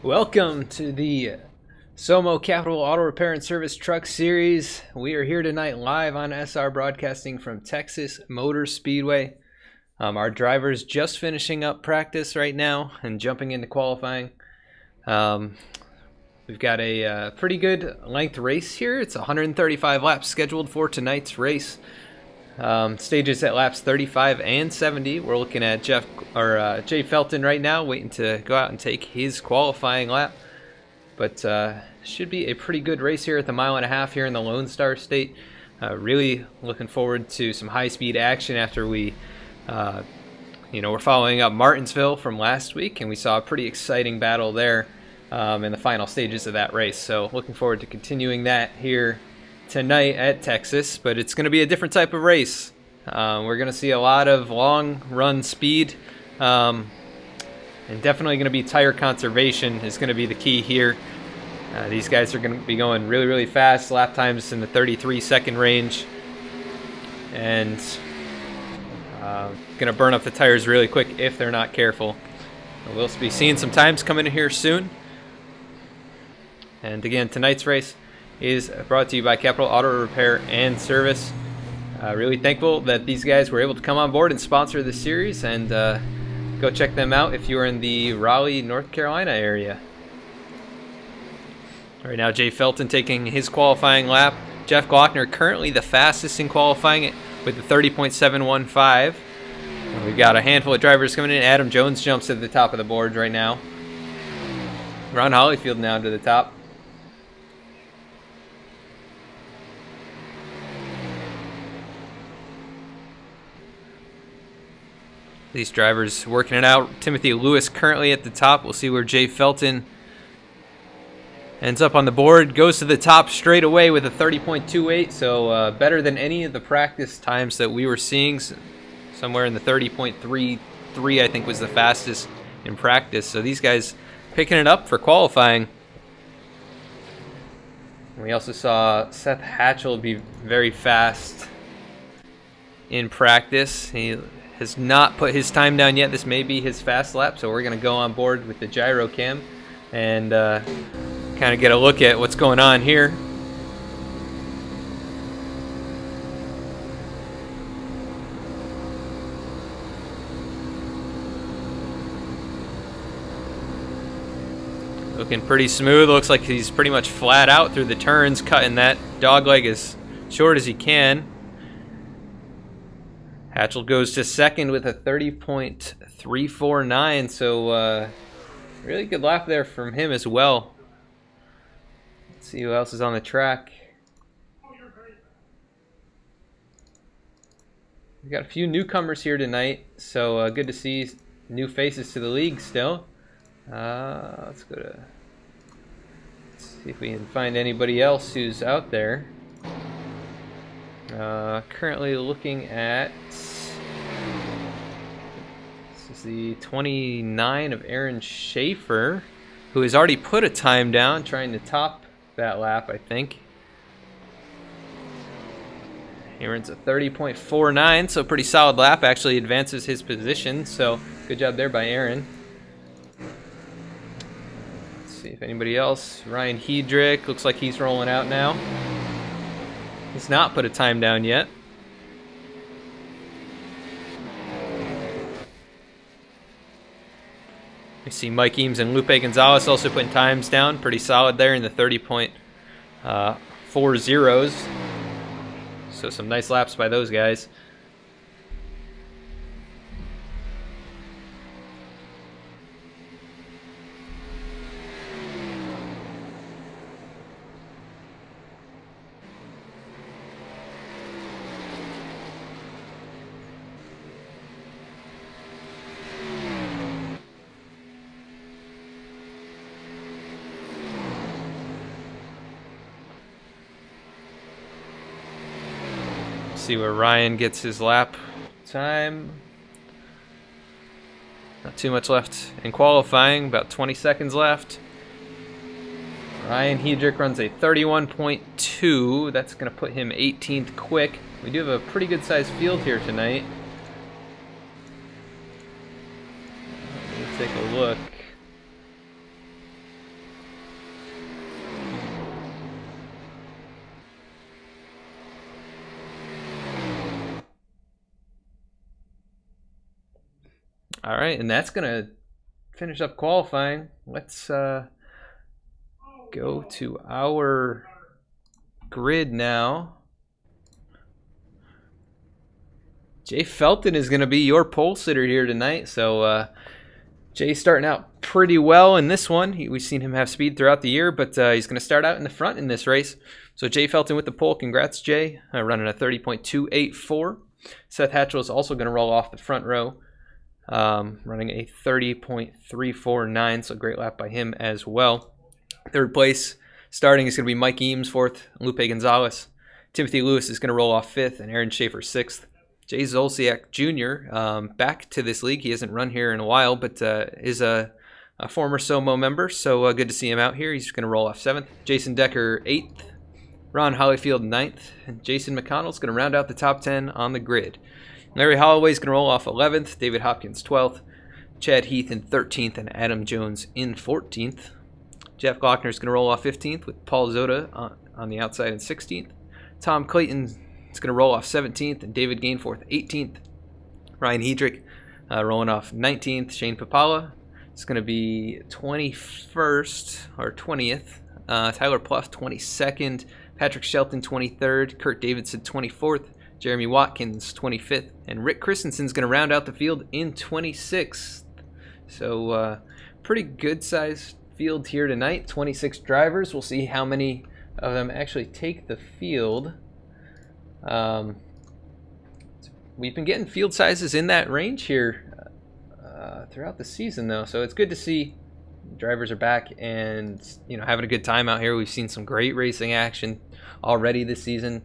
Welcome to the SOMO Capital Auto Repair and Service Truck Series. We are here tonight live on SR broadcasting from Texas Motor Speedway. Our drivers just finishing up practice right now and jumping into qualifying. We've got a pretty good length race here. It's 135 laps scheduled for tonight's race. Stages at laps 35 and 70. We're looking at Jay Felton right now, waiting to go out and take his qualifying lap. But should be a pretty good race here at the mile-and-a-half here in the Lone Star State. Really looking forward to some high-speed action after we're following up Martinsville from last week, and we saw a pretty exciting battle there in the final stages of that race. So looking forward to continuing that here tonight at Texas, but it's going to be a different type of race. We're going to see a lot of long run speed, and definitely going to be tire conservation is going to be the key here. These guys are going to be going really fast, lap times in the 33-second range, and going to burn up the tires really quick if they're not careful. We'll be seeing some times coming in here soon. And again, tonight's race is brought to you by Capital Auto Repair and Service. Really thankful that these guys were able to come on board and sponsor this series, and go check them out if you're in the Raleigh, North Carolina area. Right now, Jay Felton taking his qualifying lap. Jeff Glockner currently the fastest in qualifying with the 30.715. We've got a handful of drivers coming in. Adam Jones jumps to the top of the board right now. Ron Hollyfield now to the top. These drivers working it out. Timothy Lewis currently at the top. We'll see where Jay Felton ends up on the board. Goes to the top straight away with a 30.28, so better than any of the practice times that we were seeing. Somewhere in the 30.33, I think, was the fastest in practice. So these guys picking it up for qualifying. We also saw Seth Hatchell be very fast in practice. He has not put his time down yet. This may be his fast lap, so we're going to go on board with the gyro cam and kind of get a look at what's going on here. Looking pretty smooth. Looks like he's pretty much flat out through the turns, cutting that dog leg as short as he can. Hatchell goes to second with a 30.349, so really good lap there from him as well. Let's see who else is on the track. We've got a few newcomers here tonight, so good to see new faces to the league still. Let's see if we can find anybody else who's out there. Currently looking at, this is the 29 of Aaron Schaefer, who has already put a time down, trying to top that lap, I think. He runs a 30.49, so pretty solid lap. Actually advances his position, so good job there by Aaron. Let's see if anybody else. Ryan Hedrick, looks like he's rolling out now. He's not put a time down yet. We see Mike Eames and Lupe Gonzalez also putting times down. Pretty solid there in the 30.40s. So some nice laps by those guys. See where Ryan gets his lap time. Not too much left in qualifying, about 20 seconds left. Ryan Hedrick runs a 31.2. That's going to put him 18th quick. We do have a pretty good sized field here tonight. Let's take a look. All right, and that's going to finish up qualifying. Let's go to our grid now. Jay Felton is going to be your pole sitter here tonight. So Jay's starting out pretty well in this one. We've seen him have speed throughout the year, but he's going to start out in the front in this race. So Jay Felton with the pole. Congrats, Jay. Running a 30.284. Seth Hatchell is also going to roll off the front row. Running a 30.349, so great lap by him as well. Third place starting is going to be Mike Eames, fourth, Lupe Gonzalez. Timothy Lewis is going to roll off fifth, and Aaron Schaefer sixth. Jay Zolciak Jr. Back to this league. He hasn't run here in a while, but is a former SOMO member, so good to see him out here. He's going to roll off seventh. Jason Decker, eighth. Ron Hollyfield, ninth. And Jason McConnell is going to round out the top 10 on the grid. Larry Holloway is going to roll off 11th. David Hopkins, 12th. Chad Heath in 13th, and Adam Jones in 14th. Jeff Glockner is going to roll off 15th with Paul Zoda on the outside in 16th. Tom Clayton is going to roll off 17th, and David Gainforth 18th. Ryan Hedrick rolling off 19th. Shane Papala is going to be 21st or 20th. Tyler Pluff 22nd. Patrick Shelton 23rd. Kurt Davidson 24th. Jeremy Watkins 25th. And Rick Christensen's going to round out the field in 26th. So pretty good sized field here tonight. 26 drivers. We'll see how many of them actually take the field. We've been getting field sizes in that range here throughout the season, though, so it's good to see drivers are back and having a good time out here. We've seen some great racing action already this season.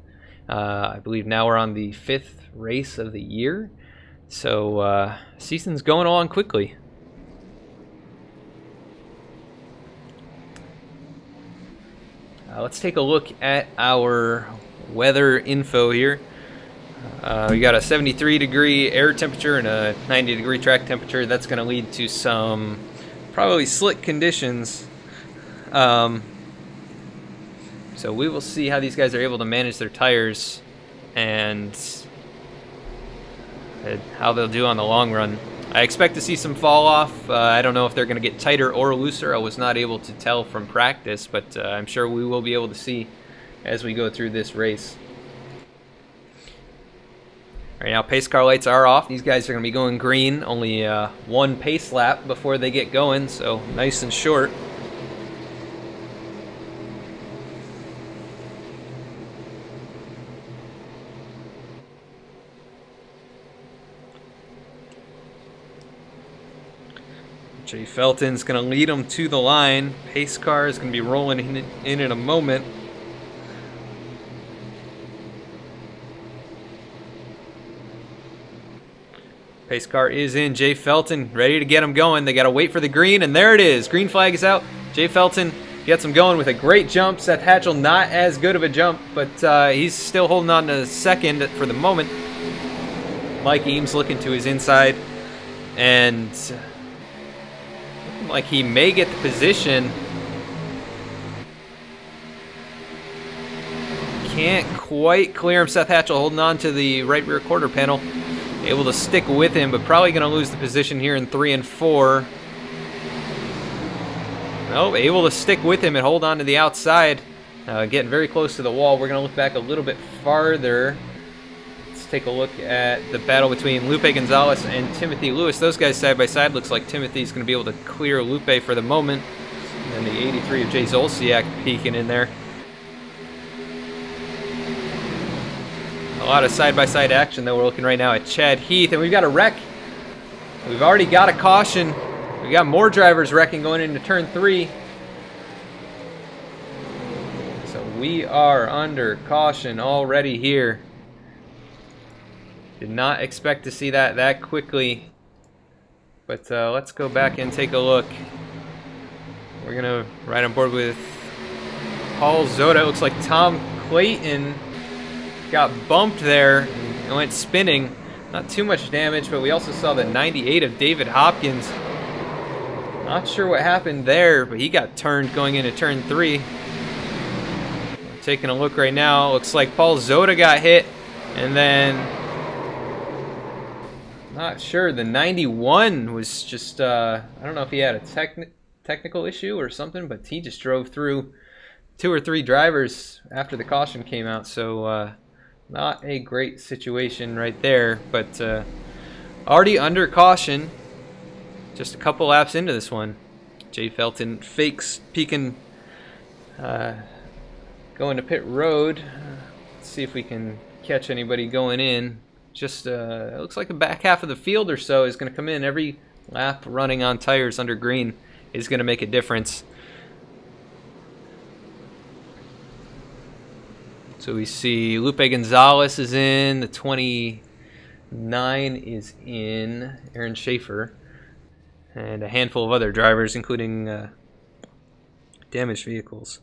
I believe now we're on the 5th race of the year, so season's going along quickly. Let's take a look at our weather info here. We got a 73-degree air temperature and a 90-degree track temperature. That's going to lead to some probably slick conditions. So we will see how these guys are able to manage their tires and how they'll do on the long run. I expect to see some fall off. I don't know if they're going to get tighter or looser. I was not able to tell from practice, but I'm sure we will be able to see as we go through this race. Right now, pace car lights are off. These guys are going to be going green. Only one pace lap before they get going, so nice and short. Jay Felton's going to lead them to the line. Pace car is going to be rolling in a moment. Pace car is in. Jay Felton ready to get them going. They got to wait for the green, and there it is. Green flag is out. Jay Felton gets them going with a great jump. Seth Hatchell, not as good of a jump, but he's still holding on to second for the moment. Mike Eames looking to his inside, and looking like he may get the position. Can't quite clear him. Seth Hatchell holding on to the right rear quarter panel. Able to stick with him, but probably going to lose the position here in 3 and 4. No, able to stick with him and hold on to the outside. Getting very close to the wall. We're going to look back a little bit farther. Let's take a look at the battle between Lupe Gonzalez and Timothy Lewis. Those guys side by side. Looks like Timothy's going to be able to clear Lupe for the moment. And the 83 of Jay Zolciak peeking in there. A lot of side-by-side action, though. We're looking right now at Chad Heath, and we've got a wreck. We've already got a caution. We've got more drivers wrecking going into turn 3. So we are under caution already here. Did not expect to see that quickly. But let's go back and take a look. We're going to ride on board with Paul Zoda. It looks like Tom Clayton got bumped there and went spinning. Not too much damage, but we also saw the 98 of David Hopkins. Not sure what happened there, but he got turned going into turn 3. We're taking a look right now. Looks like Paul Zoda got hit, and then Not sure. The 91 was just, I don't know if he had a technical issue or something, but he just drove through 2 or 3 drivers after the caution came out. So not a great situation right there, but already under caution, just a couple laps into this one. Jay Felton fakes peeking, going to pit road. Let's see if we can catch anybody going in. Just it looks like the back half of the field or so is going to come in. Every lap running on tires under green is going to make a difference. So we see Lupe Gonzalez is in, the 29 is in, Aaron Schaefer, and a handful of other drivers, including damaged vehicles.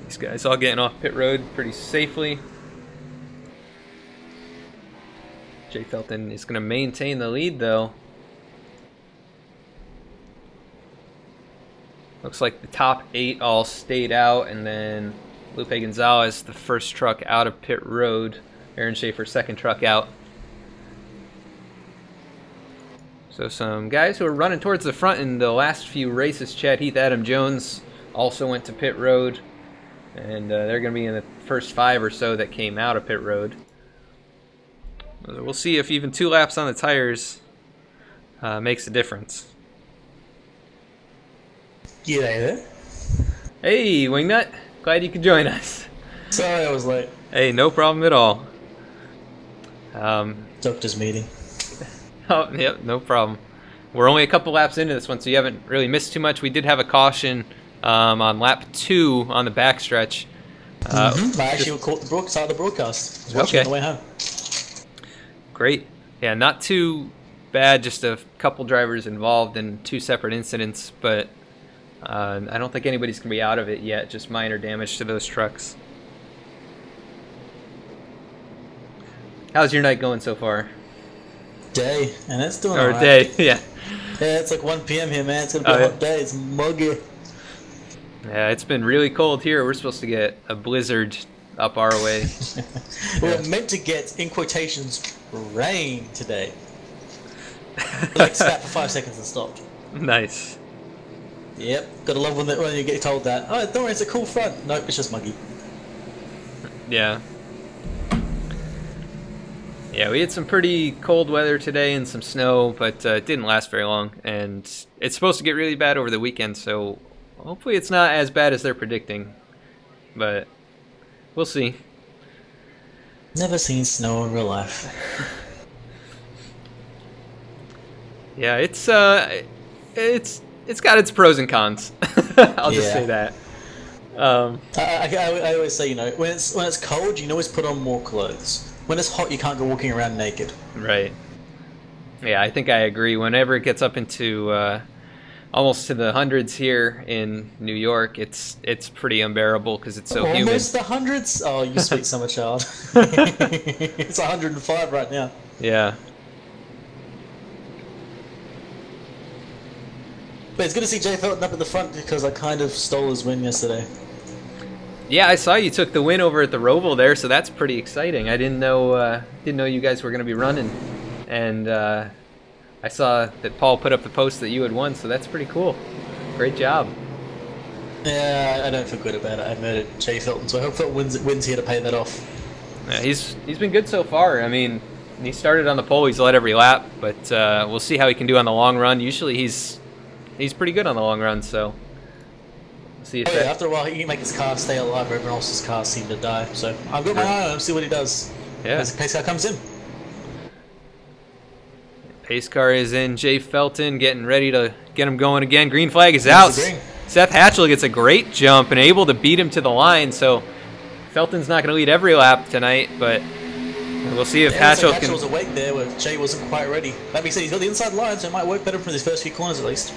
These guys all getting off pit road pretty safely. Jay Felton is going to maintain the lead, though. Looks like the top 8 all stayed out, and then Lupe Gonzalez, the first truck out of pit road. Aaron Schaefer, second truck out. So some guys who are running towards the front in the last few races. Chad Heath, Adam Jones also went to pit road, and they're going to be in the first 5 or so that came out of pit road. We'll see if even 2 laps on the tires makes a difference. G'day there. Hey, Wingnut. Glad you could join us. Sorry I was late. Hey, no problem at all. Doctor's meeting. Oh, yep, no problem. We're only a couple laps into this one, so you haven't really missed too much. We did have a caution on lap 2 on the backstretch. I actually caught the broadcast. I was watching on the way home. Great. Yeah, not too bad, just a couple drivers involved in 2 separate incidents, but I don't think anybody's going to be out of it yet, just minor damage to those trucks. How's your night going so far? Day, and it's doing alright. Or day, yeah. Yeah, it's like 1 p.m. here, man. It's going to be a hot day. It's muggy. Yeah, it's been really cold here. We're supposed to get a blizzard up our way. We're meant to get, in quotations, rain today. Like sat for 5 seconds and stopped. Nice. Yep, gotta love when you get told that. Oh, don't worry, it's a cool front. Nope, it's just muggy. Yeah. Yeah, we had some pretty cold weather today and some snow, but it didn't last very long. And it's supposed to get really bad over the weekend, so hopefully it's not as bad as they're predicting. But we'll see. Never seen snow in real life. Yeah, it's got its pros and cons. I'll just say that. I always say, you know, when it's cold, you can always put on more clothes. When it's hot, you can't go walking around naked. Right. Yeah, I think I agree. Whenever it gets up into almost to the hundreds here in New York, it's pretty unbearable because it's so humid. Almost the hundreds? Oh, you sweet summer child. It's 105 right now. Yeah. But it's good to see Jay Felton up at the front because I kind of stole his win yesterday. Yeah, I saw you took the win over at the Roval there, so that's pretty exciting. I didn't know you guys were going to be running, and I saw that Paul put up the post that you had won, so that's pretty cool. Great job. Yeah, I don't feel good about it. I murdered Jay Felton, so I hope Felton wins here to pay that off. Yeah, he's been good so far. I mean, he started on the pole, he's led every lap, but we'll see how he can do on the long run. Usually he's pretty good on the long run, so we'll see if after a while he can make his car stay alive where everyone else's cars seem to die. So I've got my eye on him, see what he does. Yeah. As the pace car comes in. Pace car is in. Jay Felton getting ready to get him going again. Green flag is out. Seth Hatchell gets a great jump and able to beat him to the line, so Felton's not going to lead every lap tonight, but we'll see if Hatchell can... was awake there where Jay wasn't quite ready. That being said, he's got the inside line, so it might work better for his first few corners at least.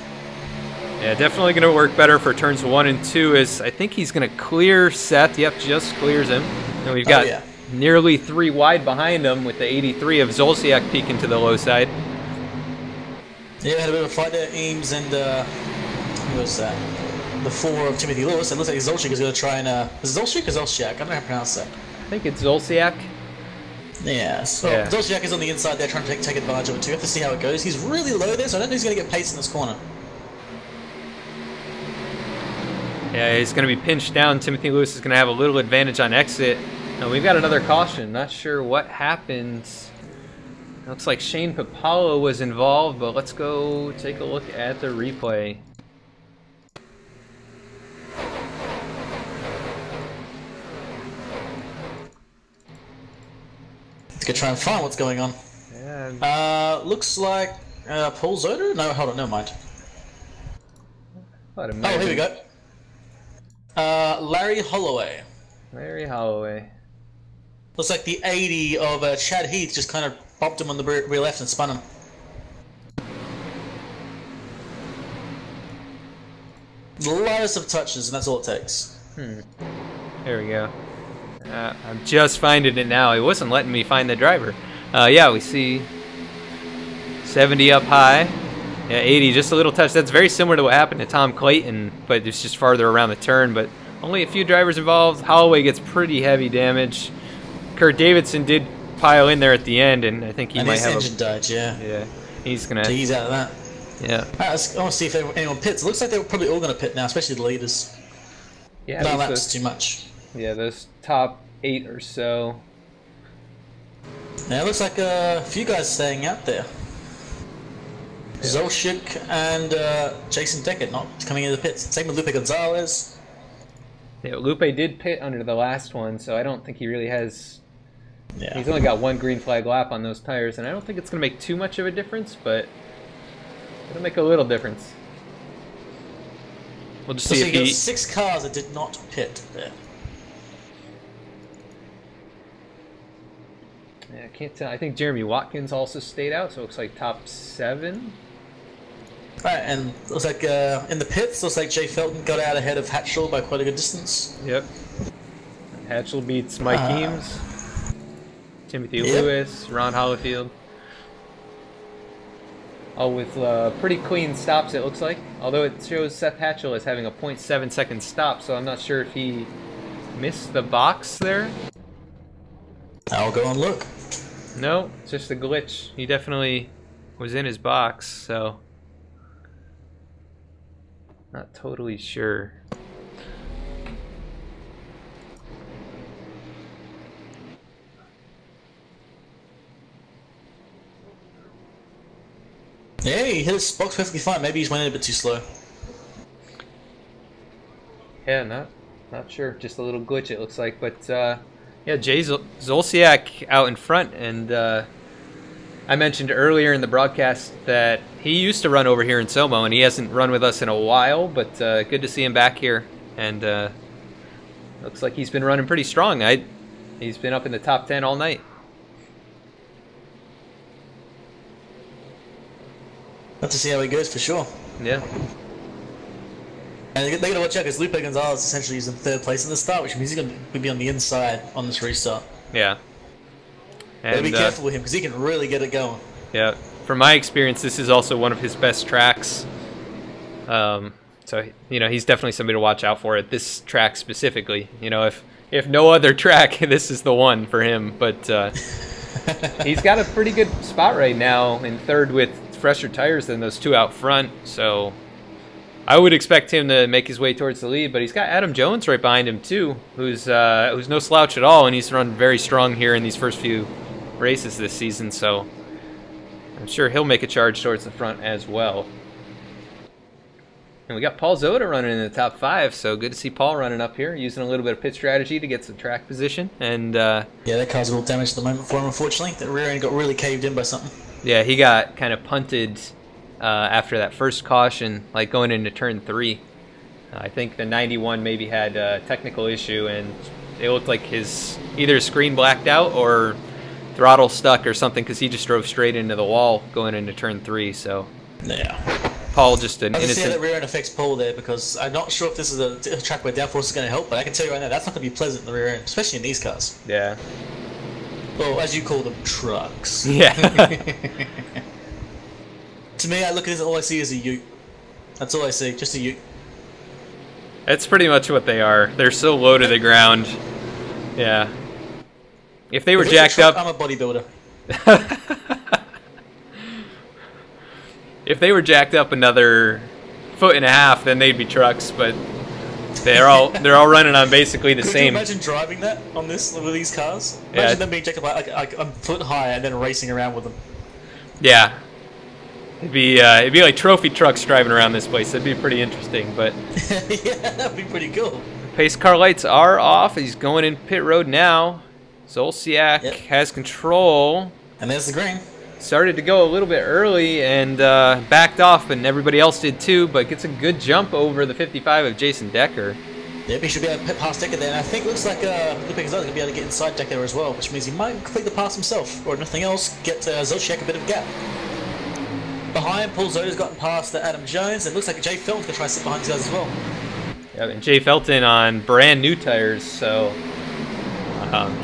Yeah, definitely going to work better for turns 1 and 2, as I think he's going to clear Seth. Yep, just clears him. And we've got nearly 3 wide behind him with the 83 of Zolciak peeking to the low side. Yeah, we had a bit of a fight there, Eames and who was that? the 4 of Timothy Lewis. It looks like Zolciak is going to try and... is it Zolciak or Zolciak? I don't know how to pronounce that. I think it's Zolciak. Yeah, so Zolciak is on the inside there trying to take advantage of it too. We have to see how it goes. He's really low there, so I don't think he's going to get pace in this corner. Yeah, he's going to be pinched down. Timothy Lewis is going to have a little advantage on exit. And we've got another caution. Not sure what happens. Looks like Shane Papalo was involved, but let's go take a look at the replay. Let's go try and find what's going on. Yeah. Looks like Paul Zoder? No, hold on, never mind. Oh, here we go. Larry Holloway. Larry Holloway. Looks like the 80 of Chad Heath just kind of bopped him on the rear left and spun him. The lightest of touches, and that's all it takes. There we go. I'm just finding it now. It wasn't letting me find the driver. Yeah, we see 70 up high. Yeah, 80, just a little touch. That's very similar to what happened to Tom Clayton, but it's just farther around the turn. But only a few drivers involved. Holloway gets pretty heavy damage. Kurt Davidson did pile in there at the end, and I think he might have engine died, yeah. Yeah, he's gonna. He's out of that. Yeah. I want to see if anyone pits. It looks like they're probably all going to pit now, especially the leaders. Yeah. No, that's too much. Yeah, those top 8 or so. Yeah, it looks like a few guys staying out there. Zolciak and Jason Deckert not coming into the pits. Same with Lupe Gonzalez. Yeah, Lupe did pit under the last one, so I don't think he really has... Yeah. He's only got 1 green flag lap on those tires, and I don't think it's going to make too much of a difference, but it'll make a little difference. We'll just see if he... 6 cars that did not pit there. Yeah, I can't tell. I think Jeremy Watkins also stayed out, so it looks like top 7. Right, and looks like in the pits, looks like Jay Felton got out ahead of Hatchell by quite a good distance. Yep. Hatchell beats Mike Eames, Timothy Lewis, Ron Hollifield. All with pretty clean stops, it looks like. Although it shows Seth Hatchell as having a 0.7 second stop, so I'm not sure if he missed the box there. I'll go and look. No, it's just a glitch. He definitely was in his box, so not totally sure. Yeah, he hit his box perfectly fine. Maybe he's went in a bit too slow. Yeah, not sure. Just a little glitch, it looks like. But yeah, Jay Zolciak out in front, and I mentioned earlier in the broadcast that he used to run over here in SOMO, and he hasn't run with us in a while. But good to see him back here, and looks like he's been running pretty strong. He's been up in the top 10 all night. Have to see how he goes for sure. Yeah. And they're going to watch out because Lupe Gonzalez essentially is in 3rd place in the start, which means he's going to be on the inside on this restart. Yeah. And be careful with him because he can really get it going. Yeah. From my experience, this is also one of his best tracks. So, you know, he's definitely somebody to watch out for at this track specifically. You know, if no other track, this is the one for him. But he's got a pretty good spot right now in 3rd with fresher tires than those 2 out front, so I would expect him to make his way towards the lead. But he's got Adam Jones right behind him too, who's no slouch at all, and he's run very strong here in these first few races this season, so I'm sure he'll make a charge towards the front as well. And we got Paul Zoda running in the top 5, so good to see Paul running up here, using a little bit of pit strategy to get some track position. And yeah, that car's a little damaged at the moment for him, unfortunately. The rear end got really caved in by something. Yeah, he got kind of punted after that first caution, like going into turn 3. I think the 91 maybe had a technical issue, and it looked like his either screen blacked out or throttle stuck or something, because he just drove straight into the wall going into turn 3. So yeah, Paul just an innocent. I see how that rear end affects Paul there, because I'm not sure if this is a track where downforce is going to help, but I can tell you right now that's not going to be pleasant in the rear end, especially in these cars. Yeah. Well, as you call them, trucks. Yeah. To me, I look at this, all I see is a ute. That's all I see, just a ute. That's pretty much what they are. They're so low to the ground. Yeah. If they were jacked up... I'm a bodybuilder. If they were jacked up another 1.5 feet, then they'd be trucks, but they're all running on basically the same. Could you imagine driving that on this with these cars? Imagine Yeah. them being jacked up like a foot high and then racing around with them. Yeah. It'd be like trophy trucks driving around this place. That'd be pretty interesting, but Yeah, that'd be pretty cool. pace car lights are off. He's going in pit road now. Zolciak has control. And there's the green. Started to go a little bit early and backed off, and everybody else did too, but gets a good jump over the 55 of Jason Decker. Yep, he should be able to pit past Decker there, and I think it looks like Lupe Gonzalez is going to be able to get inside Decker as well, which means he might complete the pass himself, or if nothing else, get Zolciak a bit of a gap. Behind, Paul Zoda's gotten past Adam Jones, and it looks like Jay Felton's going to try to sit behind these guys as well. Yeah, and Jay Felton on brand new tires, so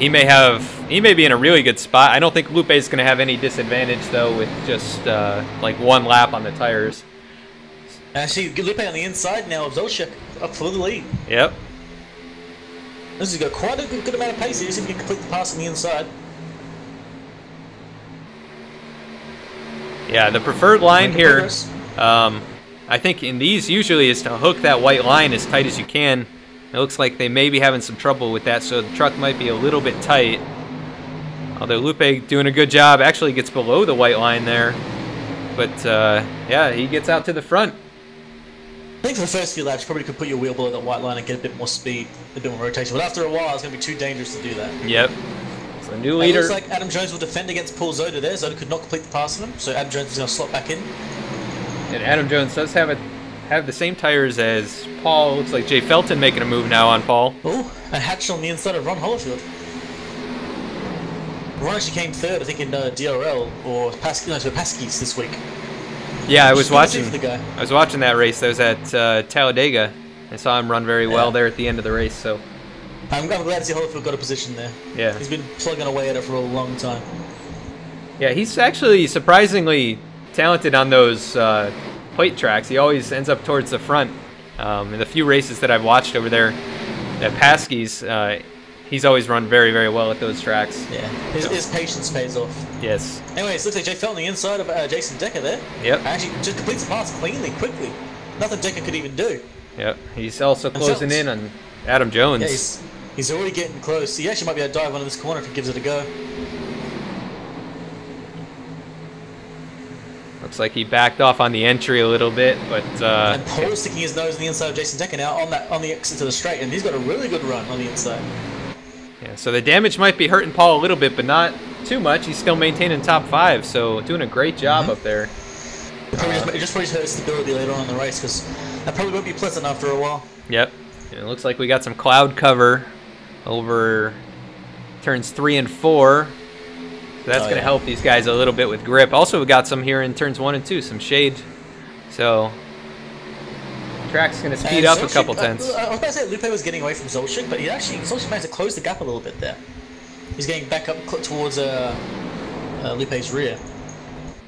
he may be in a really good spot. I don't think Lupe is going to have any disadvantage though with just like one lap on the tires. Actually, Lupe on the inside now of Zolciak up for the lead. Yep. This has got quite a good amount of pace here, see if he can complete the pass on the inside. Yeah, the preferred line Making here, progress. I think in these usually is to hook that white line as tight as you can. It looks like they may be having some trouble with that, so the truck might be a little bit tight. Although Lupe doing a good job, actually gets below the white line there. But yeah, he gets out to the front. I think for the first few laps, you probably could put your wheel below that white line and get a bit more speed, a bit more rotation. But after a while, it's going to be too dangerous to do that. Yep. So new It leader. looks like Adam Jones will defend against Paul Zoda there. Zoda could not complete the pass on him, so Adam Jones is going to slot back in. And Adam Jones does have the same tires as Paul. Looks like Jay Felton making a move now on Paul. Oh, and Hatch on the inside of Ron Hollifield. Ron actually came third, I think, in DRL or Paskies this week. Yeah, I was watching. For the guy. I was watching that race. That was at Talladega. I saw him run very well there at the end of the race. So I'm glad to see Hollifield got a position there. yeah, He's been plugging away at it for a long time. yeah, he's actually surprisingly talented on those plate tracks. He always ends up towards the front. In the few races that I've watched over there at Paskies, he's always run very, very well at those tracks. Yeah, his patience pays off. Yes. Anyways, looks like Jay Felton on the inside of Jason Decker there. Yep. Actually, just completes the pass cleanly, quickly. Nothing Decker could even do. Yep. He's also closing in on Adam Jones. Yeah, he's already getting close. He actually might be able to dive onto this corner if he gives it a go. Looks like he backed off on the entry a little bit, but And Paul's sticking his nose on the inside of Jason Decker now on the exit to the straight, and he's got a really good run on the inside. yeah, so the damage might be hurting Paul a little bit, but not too much. He's still maintaining top 5, so doing a great job up there. It just probably hurt stability later on in the race, because that probably won't be pleasant after a while. Yep. And it looks like we got some cloud cover over turns 3 and 4. So that's going to help these guys a little bit with grip. Also, we got some here in turns 1 and 2, some shade. So track's going to speed up a couple tenths. I was about to say Lupe was getting away from Zolciak, but Zolciak managed to close the gap a little bit there. He's getting back up towards Lupe's rear.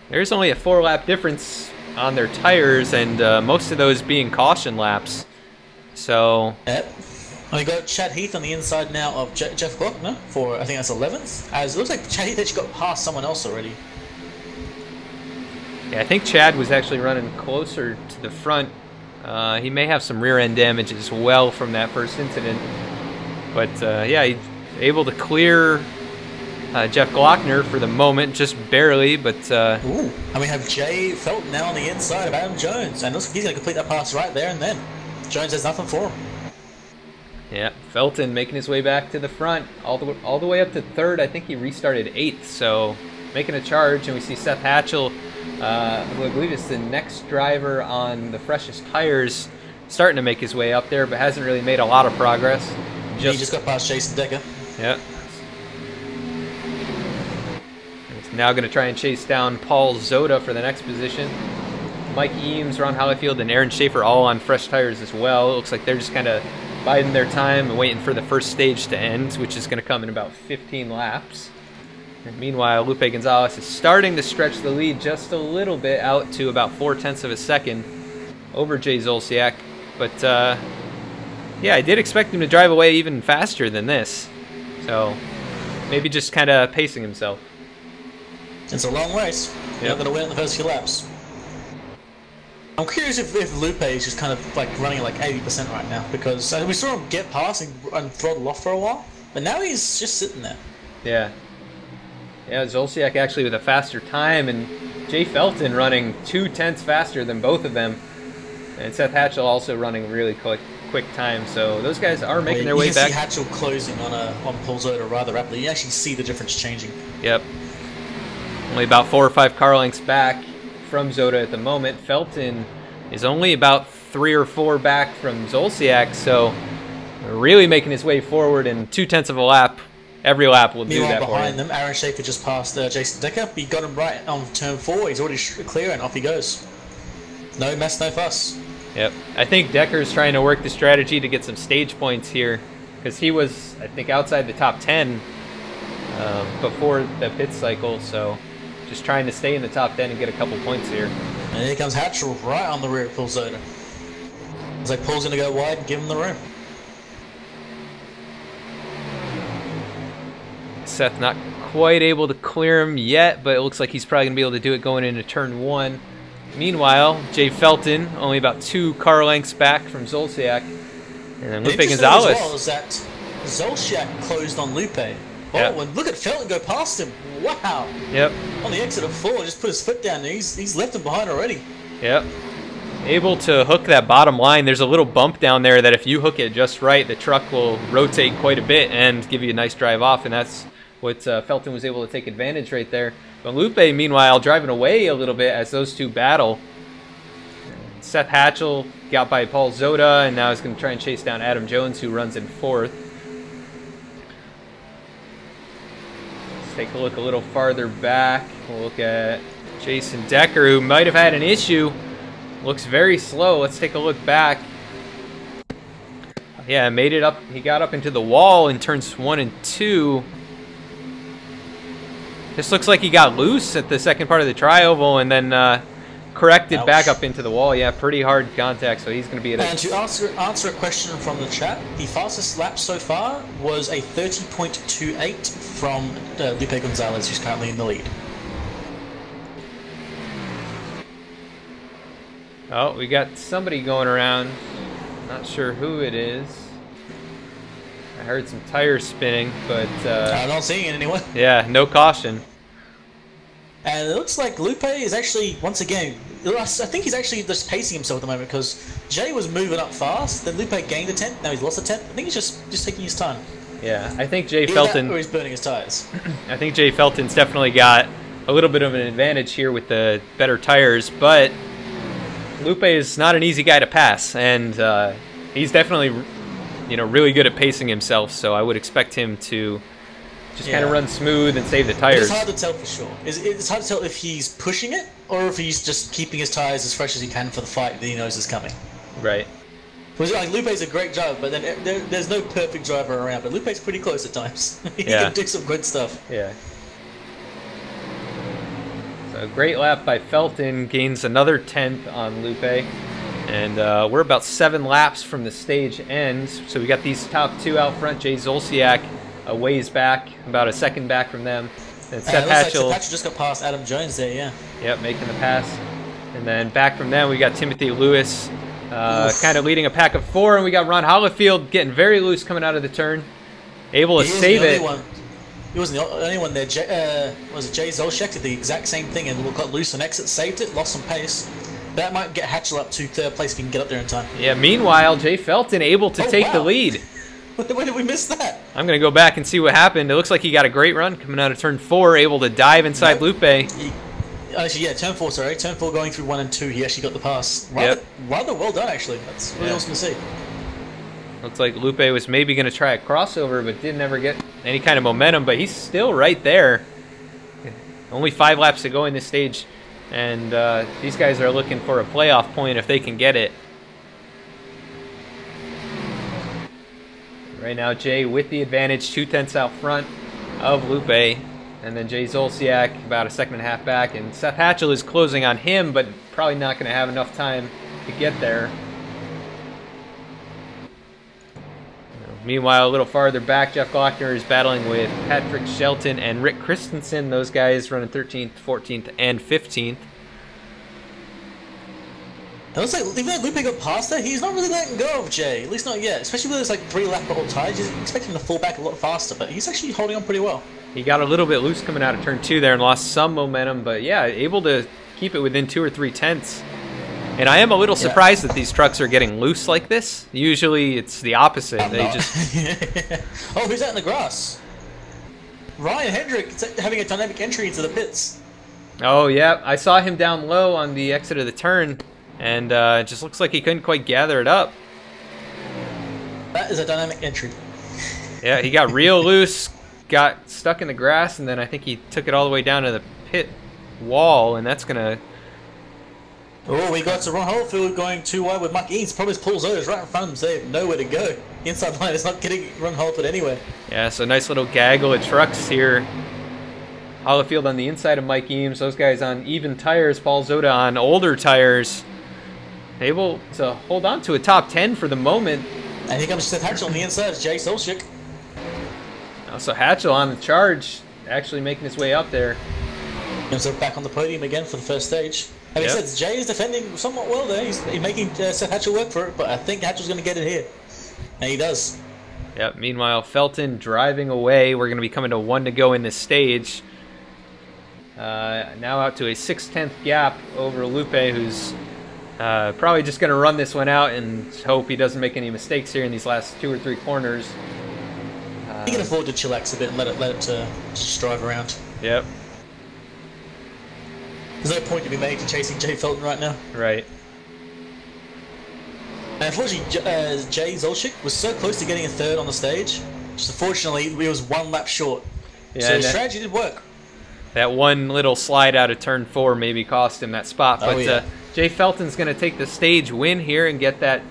There's only a 4-lap difference on their tires, and most of those being caution laps. So Yep. We got Chad Heath on the inside now of Jeff Glockner for, I think that's 11th. As it looks like Chad Heath actually got past someone else already. yeah, I think Chad was actually running closer to the front. He may have some rear end damage as well from that first incident. But yeah, he's able to clear Jeff Glockner for the moment, just barely. But Ooh. And we have Jay Felton now on the inside of Adam Jones, and looks like he's going to complete that pass right there and then. Jones has nothing for him. yeah, Felton making his way back to the front, all the way up to 3rd. I think he restarted 8th, so making a charge. And we see Seth Hatchell, who I believe is the next driver on the freshest tires, starting to make his way up there, but hasn't really made a lot of progress. He just got past Jason Decker. Yeah. He's now going to try and chase down Paul Zoda for the next position. Mike Eames, Ron Hollifield, and Aaron Schaefer all on fresh tires as well. It looks like they're just kind of biding their time and waiting for the first stage to end, which is going to come in about 15 laps. And meanwhile, Lupe Gonzalez is starting to stretch the lead just a little bit out to about 0.4 of a second over Jay Zolciak. But Yeah, I did expect him to drive away even faster than this. So maybe just kind of pacing himself. It's a long race. You're not going to win in the first few laps. I'm curious if Lupe is just kind of like running at like 80% right now, because we saw him get past and throttle off for a while, but now he's just sitting there. Yeah. Yeah, Zolciak actually with a faster time, and Jay Felton running 2/10 faster than both of them. And Seth Hatchell also running really quick time, so those guys are making their way back. You can see Hatchell closing on Paul Zoda rather rapidly. You actually see the difference changing. Yep. Only about 4 or 5 car lengths back from Zoda at the moment. Felton is only about 3 or 4 back from Zolciak, so really making his way forward in 2/10 of a lap. Every lap will do that for him. Behind them, Aaron Schaefer just passed Jason Decker. He got him right on turn 4. He's already clear, and off he goes. No mess, no fuss. Yep. I think Decker's trying to work the strategy to get some stage points here, because he was, I think, outside the top 10 before the pit cycle, so just trying to stay in the top 10 and get a couple points here. And here comes Hatchell right on the rear of Paul Zoda. It's like Paul's going to go wide and give him the room. Seth not quite able to clear him yet, but it looks like he's probably going to be able to do it going into turn 1. Meanwhile, Jay Felton only about 2 car lengths back from Zolciak. And then Lupe Gonzalez. As well is that Zolciak closed on Lupe. Oh, yep. And look at Felton go past him. Wow. Yep. On the exit of 4, just put his foot down there. He's left him behind already. Yep. Able to hook that bottom line. There's a little bump down there that if you hook it just right, the truck will rotate quite a bit and give you a nice drive off, and that's what Felton was able to take advantage right there. But Lupe, meanwhile, driving away a little bit as those two battle. Seth Hatchell got by Paul Zoda, and now he's going to try and chase down Adam Jones, who runs in 4th. Let's take a look a little farther back. We'll look at Jason Decker, who might have had an issue. Looks very slow. Let's take a look back. Yeah, made it up. He got up into the wall in turns 1 and 2. This looks like he got loose at the second part of the tri-oval and then corrected back up into the wall. Yeah, pretty hard contact, so he's going to be at a... And to answer a question from the chat, the fastest lap so far was a 30.28 from Lupe Gonzalez, who's currently in the lead. Oh, we got somebody going around. Not sure who it is. I heard some tires spinning, but... I'm not seeing it anyway. Yeah, no caution. And it looks like Lupe is actually, once again, I think he's actually just pacing himself at the moment, because Jay was moving up fast, then Lupe gained a 10th, now he's lost a 10th. I think he's just taking his time. Yeah, I think Jay Felton... Or he's burning his tires. I think Jay Felton's definitely got a little bit of an advantage here with the better tires, but Lupe is not an easy guy to pass, and he's definitely... really good at pacing himself, so I would expect him to just kind of run smooth and save the tires. It's hard to tell for sure. It's hard to tell if he's pushing it or if he's just keeping his tires as fresh as he can for the fight that he knows is coming. Right. Because like Lupe's a great driver, but then there's no perfect driver around. But Lupe's pretty close at times. He can do some good stuff. Yeah. So great lap by Felton, gains another 10th on Lupe. And we're about 7 laps from the stage end. So we got these top 2 out front. Jay Zolciak a ways back, about a second back from them. And Seth Hatchell. Like Seth Hatchell just got past Adam Jones there, yeah. Yep, making the pass. And then back from them, we got Timothy Lewis kind of leading a pack of 4. And we got Ron Hollifield getting very loose coming out of the turn. Able to save it. He wasn't the only one there. Was it Jay Zolciak did the exact same thing and got loose on exit, saved it, lost some pace. That might get Hatchell up to 3rd place if he can get up there in time. Yeah, meanwhile, Jay Felton able to take the lead. When did we miss that? I'm going to go back and see what happened. It looks like he got a great run coming out of turn 4, able to dive inside Lupe. Actually, yeah, turn 4, sorry. Turn 4 going through 1 and 2, he actually got the pass. Rather well done, actually. That's really awesome to see. Looks like Lupe was maybe going to try a crossover, but didn't ever get any kind of momentum. But he's still right there. Only 5 laps to go in this stage. And these guys are looking for a playoff point if they can get it. Right now, Jay with the advantage, 2/10 out front of Lupe. And then Jay Zolciak about a 1.5 seconds back. And Seth Hatchell is closing on him, but probably not going to have enough time to get there. Meanwhile, a little farther back, Jeff Glockner is battling with Patrick Shelton and Rick Christensen. Those guys running 13th, 14th, and 15th. It looks like even though Lupe got past there, he's not really letting go of Jay, at least not yet. Especially with those like 3-lap old tires, you're expecting him to fall back a lot faster, but he's actually holding on pretty well. He got a little bit loose coming out of turn 2 there and lost some momentum, but yeah, able to keep it within 2 or 3 tenths. And I am a little surprised that these trucks are getting loose like this. Usually it's the opposite. They just Oh, who's out in the grass? Ryan Hendrick having a dynamic entry into the pits. Oh yeah, I saw him down low on the exit of the turn, and it just looks like he couldn't quite gather it up. That is a dynamic entry. Yeah, he got real loose, got stuck in the grass, and then I think he took it all the way down to the pit wall, and that's gonna... Oh, we got to Ron Holdfield going too wide with Mike Eames. Probably pulls those right in front of him, so they have nowhere to go. The inside line is not getting Ron Holdfield anywhere. Yeah, so nice little gaggle of trucks here. Hollifield on the inside of Mike Eames. Those guys on even tires. Paul Zoda on older tires. Able to hold on to a top 10 for the moment. And here comes Seth Hatchell on the inside. Jay Solchik. So Hatchell on the charge, actually making his way up there. Himself back on the podium again for the first stage. Having said, Jay is defending somewhat well there. He's making Seth Hatchell work for it, but I think Hatchell's going to get it here. And he does. Yep, meanwhile, Felton driving away. We're going to be coming to 1 to go in this stage. Now out to a 6/10 gap over Lupe, who's probably just going to run this one out and hope he doesn't make any mistakes here in these last 2 or 3 corners. He can afford to chillax a bit and let it just drive around. Yep. There's no point to be made to chasing Jay Felton right now. Right. And unfortunately, Jay Zolchik was so close to getting a third on the stage. Just unfortunately, he was 1 lap short. Yeah, so his strategy did work. That one little slide out of turn 4 maybe cost him that spot. But Jay Felton's going to take the stage win here and get that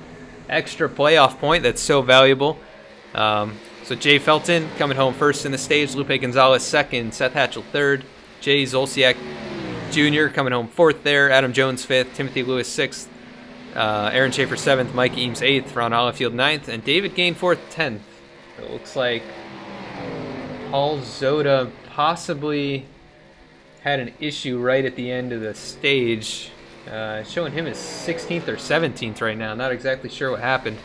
extra playoff point that's so valuable. So Jay Felton coming home first in the stage. Lupe Gonzalez second. Seth Hatchell third. Jay Zolciak Jr. coming home 4th there. Adam Jones 5th. Timothy Lewis 6th. Aaron Schaefer 7th. Mike Eames 8th. Ron Hollifield 9th. And David Gain 4th, 10th. It looks like Paul Zoda possibly had an issue right at the end of the stage. Showing him as 16th or 17th right now. Not exactly sure what happened.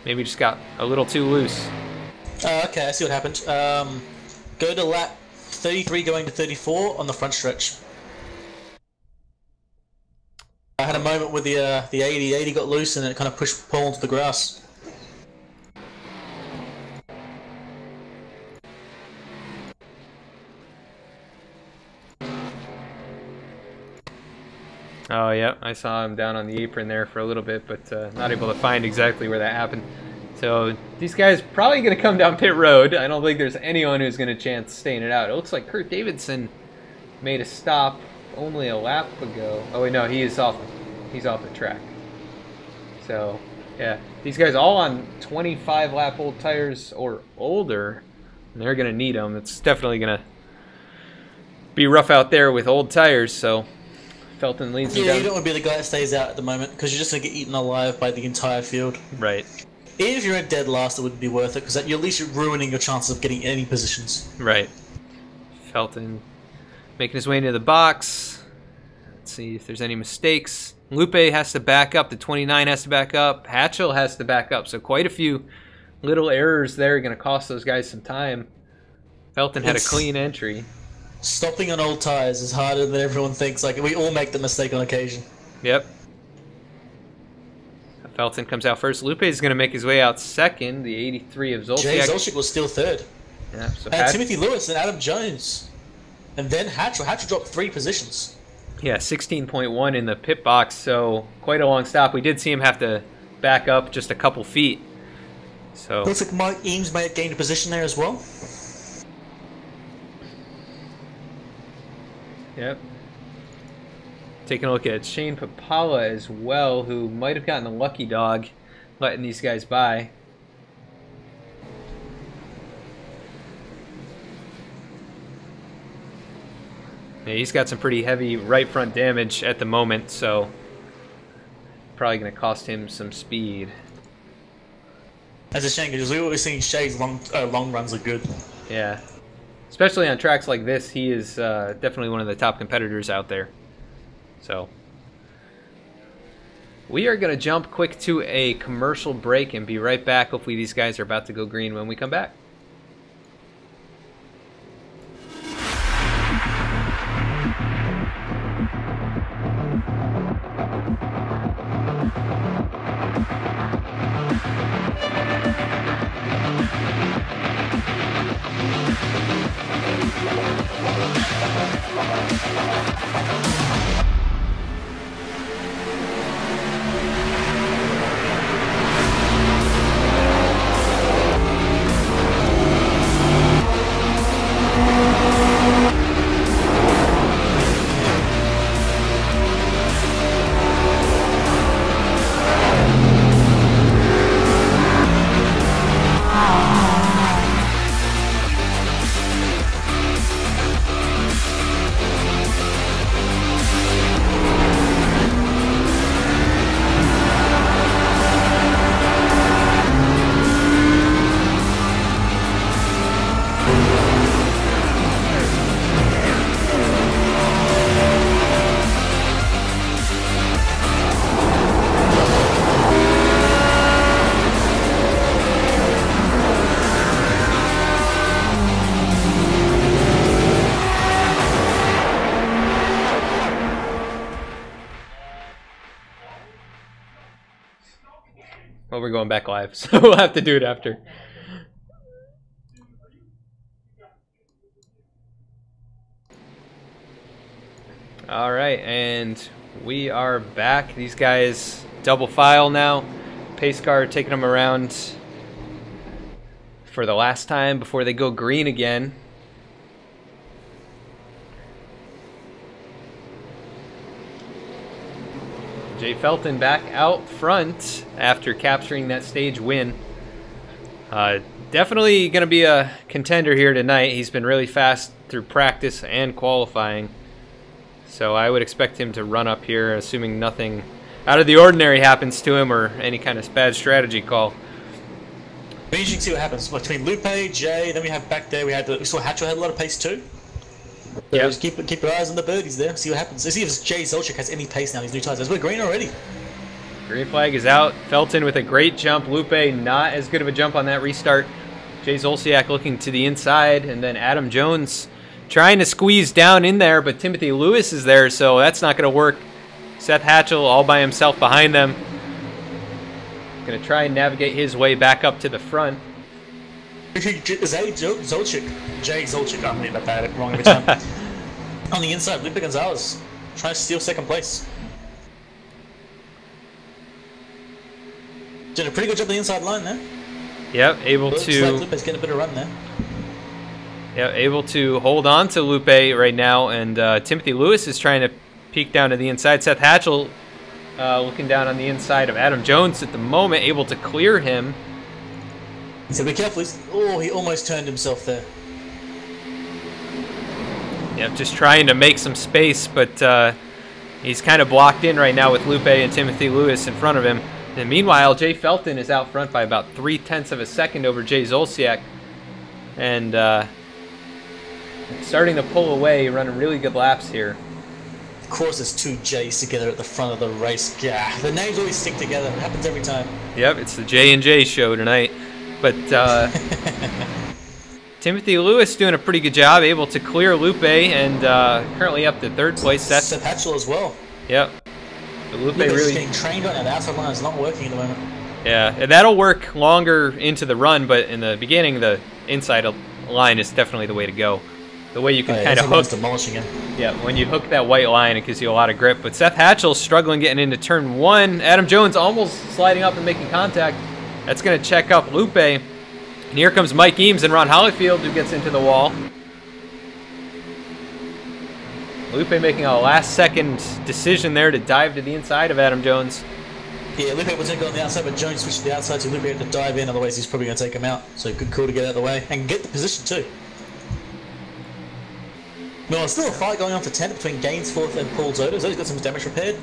Maybe just got a little too loose. Okay, I see what happened. Go to lap 33 going to 34 on the front stretch. I had a moment with the 80. The 80 got loose and it kind of pushed Paul into the grass. Oh, yeah, I saw him down on the apron there for a little bit, but not able to find exactly where that happened. So these guys probably going to come down pit road. I don't think there's anyone who's going to chance staying it out. It looks like Kurt Davidson made a stop only a lap ago. Oh, wait, no, he's off the track. So, yeah, these guys all on 25-lap old tires or older, and they're going to need them. It's definitely going to be rough out there with old tires, so Felton leads him down. You don't want to be the guy that stays out at the moment because you're just going to get eaten alive by the entire field. Right. Even if you're in dead last, it wouldn't be worth it because at least you're ruining your chances of getting any positions. Right. Felton making his way into the box. Let's see if there's any mistakes. Lupe has to back up. The 29 has to back up. Hatchell has to back up. So quite a few little errors there are going to cost those guys some time. Felton had a clean entry. Stopping on old tires is harder than everyone thinks. Like, we all make the mistake on occasion. Yep. Felton comes out first. Lupe is going to make his way out second. The 83 of Zolciak. Jay Zolciak was still third. Yeah, so and Timothy Lewis and Adam Jones. And then Hatchell. Hatchell dropped 3 positions. Yeah, 16.1 in the pit box, so quite a long stop. We did see him have to back up just a couple feet. So looks like Mike Eames may have gained a position there as well. Yep. Taking a look at Shane Papala as well, who might have gotten a lucky dog letting these guys by. Yeah, he's got some pretty heavy right front damage at the moment, so probably going to cost him some speed. That's a shame because we always think Shay's long runs are good. Yeah. Especially on tracks like this, he is definitely one of the top competitors out there. So we are going to jump quick to a commercial break and be right back. Hopefully these guys are about to go green when we come back. Well, we're going back live, so we'll have to do it after. All right, and we are back. These guys double file now. Pace car taking them around for the last time before they go green again. Jay Felton back out front after capturing that stage win. Definitely going to be a contender here tonight. He's been really fast through practice and qualifying. So I would expect him to run up here, assuming nothing out of the ordinary happens to him or any kind of bad strategy call. Be interesting to see what happens between Lupe, Jay, then we have back there, we saw Hatchell had a lot of pace too. So yep. Just keep your eyes on the birdies there, see what happens. Let's see if Jay Zolchik has any pace now, these new tires. We're green already. Green flag is out. Felton with a great jump. Lupe not as good of a jump on that restart. Jay Zolciak looking to the inside, and then Adam Jones trying to squeeze down in there, but Timothy Lewis is there, so that's not going to work. Seth Hatchell all by himself behind them. Going to try and navigate his way back up to the front. Jay Zolchik, I'm getting that wrong every time. On the inside, Lupe Gonzalez trying to steal second place. Did a pretty good job on the inside line there. Yep, able Looks to. like Lupe's getting a bit of run there. Yeah, able to hold on to Lupe right now, and Timothy Lewis is trying to peek down to the inside. Seth Hatchell looking down on the inside of Adam Jones at the moment, able to clear him. So be careful. Oh, he almost turned himself there. Yep, just trying to make some space, but he's kind of blocked in right now with Lupe and Timothy Lewis in front of him. And meanwhile, Jay Felton is out front by about 0.3 of a second over Jay Zolciak. And starting to pull away, running really good laps here. Of course, there's two J's together at the front of the race. Yeah, the names always stick together. It happens every time. Yep, it's the J&J show tonight. But Timothy Lewis doing a pretty good job, able to clear Lupe, and currently up to third place. Seth Hatchell as well. Yep. But Lupe really getting trained on it. The outside line is not working at the moment. Yeah, and that'll work longer into the run, but in the beginning, the inside line is definitely the way to go. The way you can kind of hook. Demolishing him. Yeah, when you hook that white line, it gives you a lot of grip. But Seth Hatchell's struggling getting into turn one. Adam Jones almost sliding up and making contact. That's going to check up Lupe. And here comes Mike Eames and Ron Hollyfield, who gets into the wall. Lupe making a last-second decision there to dive to the inside of Adam Jones. Yeah, Lupe was going to go on the outside, but Jones switched to the outside, so Lupe had to dive in, otherwise he's probably going to take him out. So good call to get out of the way and get the position too. No, there's still a fight going on for 10th between Gainsforth and Paul Zoda. Zoda's got some damage repaired.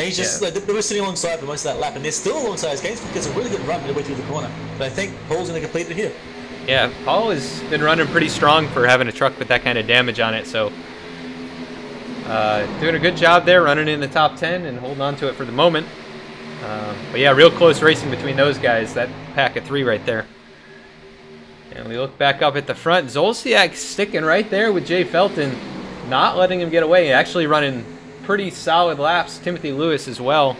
And he's just like, they were sitting alongside for most of that lap, and they're still alongside his games. Gets a really good run midway through the corner. But I think Paul's going to complete it here. Yeah, Paul has been running pretty strong for having a truck with that kind of damage on it, so doing a good job there, running in the top 10 and holding on to it for the moment. But yeah, real close racing between those guys, that pack of 3 right there. And we look back up at the front, Zolciak sticking right there with Jay Felton, not letting him get away, actually running pretty solid laps. Timothy Lewis as well.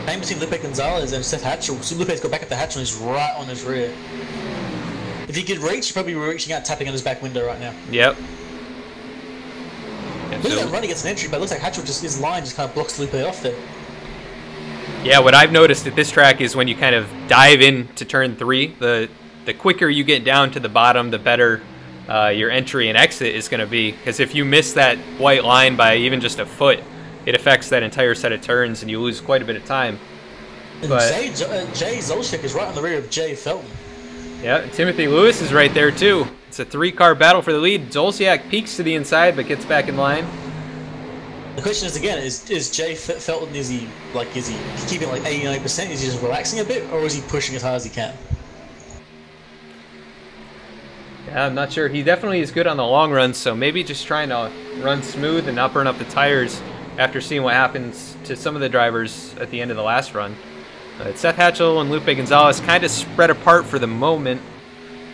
Same between Lupe Gonzalez and Seth Hatchell. So Lupe's got back at the Hatchell and he's right on his rear. If he could reach, he'd probably be reaching out, tapping on his back window right now. Yep. Look at that run against an entry, but it looks like Hatchell just, his line just kind of blocks Lupe off there. Yeah, what I've noticed at this track is when you kind of dive into turn 3, the quicker you get down to the bottom, the better your entry and exit is going to be. Because if you miss that white line by even just a foot, it affects that entire set of turns and you lose quite a bit of time. And but Jay Zolciak is right on the rear of Jay Felton. Yeah, Timothy Lewis is right there too. It's a 3-car battle for the lead. Zolciak peeks to the inside but gets back in line. The question is again, is Jay Felton, is he keeping like 89%? Is he just relaxing a bit, or is he pushing as hard as he can? Yeah, I'm not sure. He definitely is good on the long run, so maybe just trying to run smooth and not burn up the tires after seeing what happens to some of the drivers at the end of the last run. Seth Hatchell and Lupe Gonzalez kind of spread apart for the moment.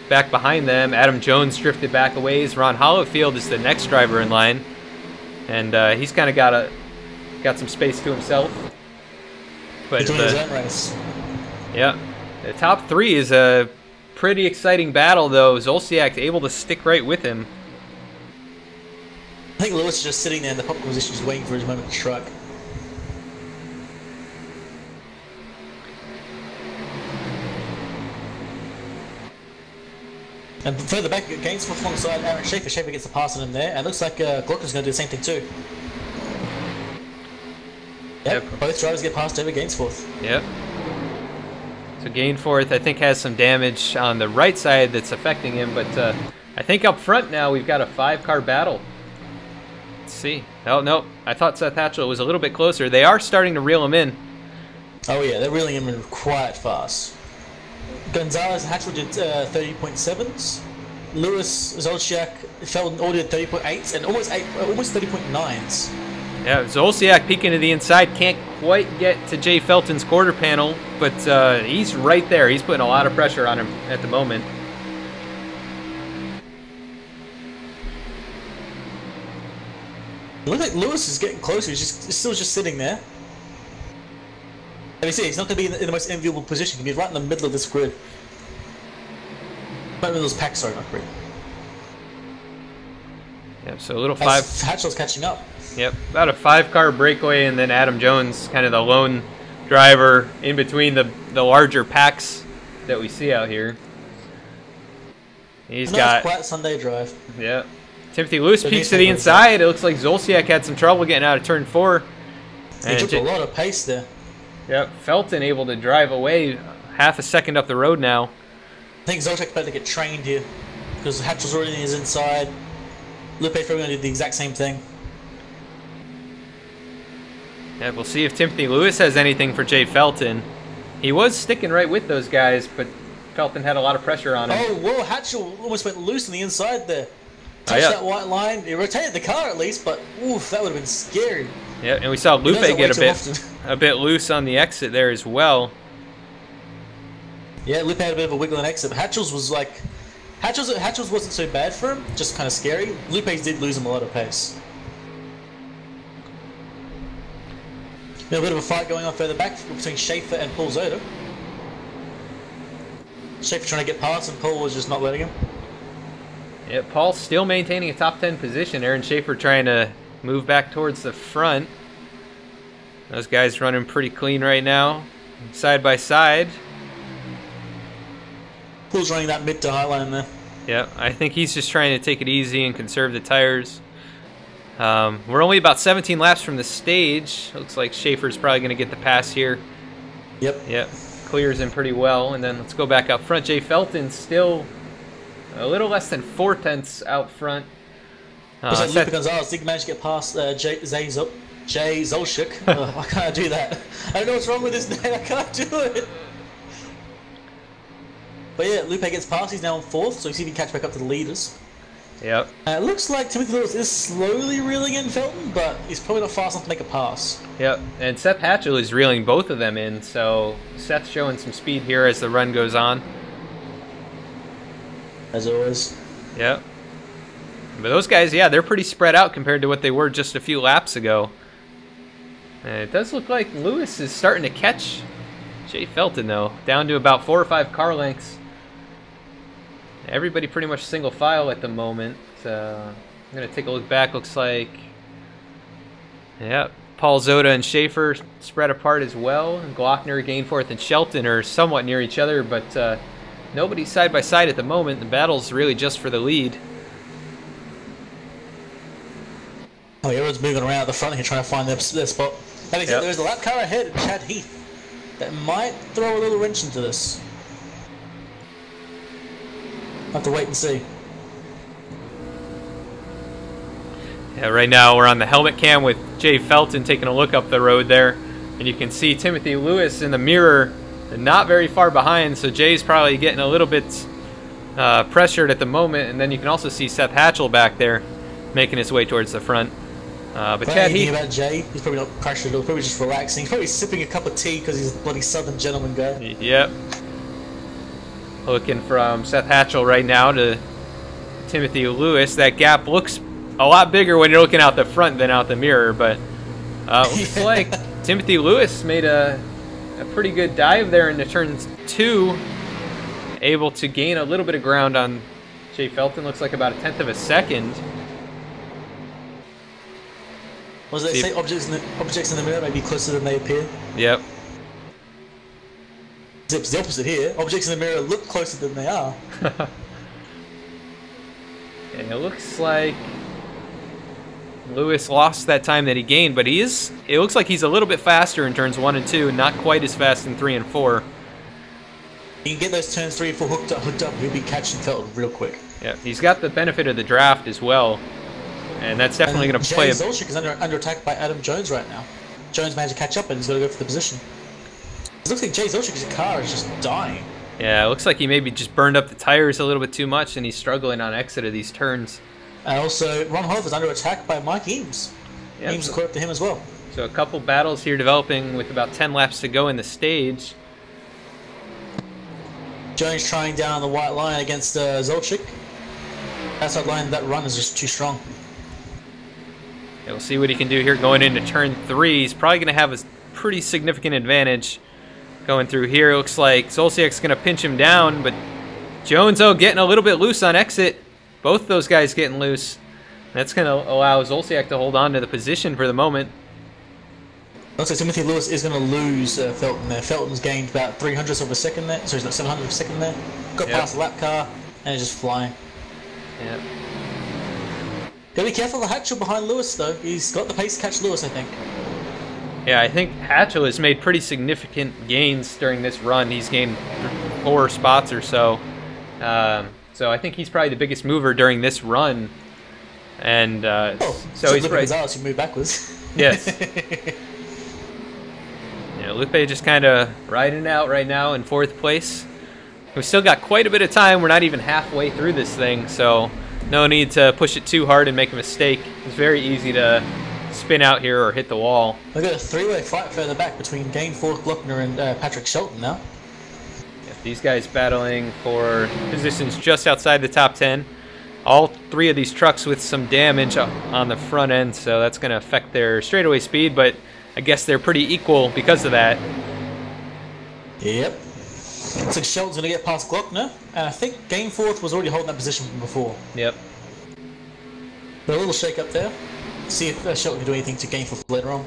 Back behind them, Adam Jones drifted back a ways. Ron Hollowfield is the next driver in line, and he's kind of got some space to himself. But he's doing his own race. Yeah, the top 3 is a pretty exciting battle, though. Zolciak able to stick right with him. I think Lewis is just sitting there in the popcorn position, just waiting for his moment to truck. And further back, Gainsforth alongside Aaron Schaefer. Schaefer gets the pass on him there, and it looks like Glockner's going to do the same thing too. Yep, both drivers get passed over Gainsforth. Yep. So Gainforth, I think, has some damage on the right side that's affecting him, but I think up front now we've got a 5-car battle. Let's see. Oh, no, I thought Seth Hatchell was a little bit closer. They are starting to reel him in. Oh yeah, they're reeling him in quite fast. Gonzalez and Hatchell did 30.7s. Lewis, Zolciak, Felton all did 30.8s and almost 30.9s. Yeah, Zolciak peeking to the inside, can't quite get to Jay Felton's quarter panel, but he's right there. He's putting a lot of pressure on him at the moment. It looks like Lewis is getting closer. He's still just sitting there. And you see, he's not going to be in the most enviable position. He'll be right in the middle of this grid. Right in those packs, sorry, not grid. Yep, so a little 5. Hatchell's catching up. Yep, about a 5-car breakaway, and then Adam Jones, kind of the lone driver in between the larger packs that we see out here. He's got flat Sunday drive. Yeah. Timothy Lewis peeks to the inside. It looks like Zolciak had some trouble getting out of turn 4. He took a lot of pace there. Yep, Felton able to drive away half a second up the road now. I think Zolciak's better to get trained here because Hatchell's already in his inside. Lupe's probably going to do the exact same thing. Yeah, we'll see if Timothy Lewis has anything for Jay Felton. He was sticking right with those guys, but Felton had a lot of pressure on him. Oh, whoa, Hatchell almost went loose on the inside there. Touched that white line. He rotated the car at least, but oof, that would have been scary. Yeah, and we saw Lupe get a bit loose on the exit there as well. Yeah, Lupe had a bit of a wiggle and exit. But Hatchell's was like, Hatchell's wasn't so bad for him, just kind of scary. Lupe's did lose him a lot of pace. A bit of a fight going on further back between Schaefer and Paul Zoda. Schaefer trying to get past, and Paul was just not letting him. Yeah, Paul still maintaining a top 10 position. Aaron Schaefer trying to move back towards the front. Those guys running pretty clean right now, side by side. Paul's running that mid to high line there. Yeah, I think he's just trying to take it easy and conserve the tires. We're only about 17 laps from the stage. Looks like Schaefer's probably going to get the pass here. Yep, clears him pretty well. And then let's go back up front. Jay Felton still a little less than 4/10 out front. Lupe Gonzalez did manage to get past Zay Jay Zolchik. I can't do that. I don't know what's wrong with his name. I can't do it. But yeah, Lupe gets past. He's now on 4th, so see if he can catch back up to the leaders. Yep. It looks like Timothy Lewis is slowly reeling in Felton, but he's probably not fast enough to make a pass. Yep. And Seth Hatchell is reeling both of them in, so Seth's showing some speed here as the run goes on. As always. Yep. But those guys, yeah, they're pretty spread out compared to what they were just a few laps ago. And it does look like Lewis is starting to catch Jay Felton, though, down to about 4 or 5 car lengths. Everybody pretty much single file at the moment. I'm going to take a look back. Looks like, yeah, Paul Zoda and Schaefer spread apart as well. And Glockner, Gainforth, and Shelton are somewhat near each other, but nobody side by side at the moment. The battle's really just for the lead. Oh, everyone's moving around at the front here trying to find their spot. Yep. There's a lap car ahead, Chad Heath, that might throw a little wrench into this. Have to wait and see. Yeah, right now we're on the helmet cam with Jay Felton taking a look up the road there, and you can see Timothy Lewis in the mirror, not very far behind, so Jay's probably getting a little bit pressured at the moment, and then you can also see Seth Hatchell back there making his way towards the front. But Chad Heath, about Jay, he's probably not pressured, he's probably just relaxing. He's probably sipping a cup of tea because he's a bloody Southern gentleman guy. Yep. Looking from Seth Hatchell right now to Timothy Lewis. That gap looks a lot bigger when you're looking out the front than out the mirror, but looks like Timothy Lewis made a pretty good dive there into turn 2, able to gain a little bit of ground on Jay Felton. Looks like about 1/10 of a second. What does they say? Objects in the mirror may be closer than they appear. Yep. It's the opposite here. Objects in the mirror look closer than they are. And it looks like Lewis lost that time that he gained, but it looks like he's a little bit faster in turns 1 and 2, not quite as fast in 3 and 4. You can get those turns 3 and 4 hooked up, he'll be catching Felton real quick. Yeah, he's got the benefit of the draft as well, and that's definitely going to play. Jay Zolchik is under attack by Adam Jones right now. Jones managed to catch up, and he's got to go for the position. It looks like Jay Zolchik's car is just dying. Yeah, it looks like he maybe just burned up the tires a little bit too much, and he's struggling on exit of these turns. And also, Ron Hoff is under attack by Mike Eames. Yep. Eames caught up to him as well. So a couple battles here developing with about 10 laps to go in the stage. Jones trying down on the white line against Zolchik. Outside line, that run is just too strong. Yeah, we'll see what he can do here going into turn 3. He's probably going to have a pretty significant advantage going through here. It looks like Zolciak's going to pinch him down, but Jones, getting a little bit loose on exit. Both those guys getting loose. That's going to allow Zolciak to hold on to the position for the moment. Looks like Timothy Lewis is going to lose Felton there. Felton's gained about 300ths of a second there. So he's like 700 of a second there. Got past the lap car, and he's just flying. Yeah. Gotta be careful of Hatchell behind Lewis, though. He's got the pace to catch Lewis, I think. Yeah, I think Hatchell has made pretty significant gains during this run. He's gained 4 spots or so. So I think he's probably the biggest mover during this run. And so he's probably Gonzalez who moved backwards. Yes. Yeah, Lupe just kind of riding out right now in 4th place. We've still got quite a bit of time. We're not even halfway through this thing, so no need to push it too hard and make a mistake. It's very easy to spin out here or hit the wall. We've got a 3-way fight further back between Gainforth, Glockner, and Patrick Shelton now. Yeah, these guys battling for positions just outside the top 10. All 3 of these trucks with some damage on the front end, so that's going to affect their straightaway speed, but I guess they're pretty equal because of that. Yep. Looks like Shelton's going to get past Glockner, and I think Gainforth was already holding that position from before. Yep. But a little shake up there. See if Shelton can do anything to Gainforth later on.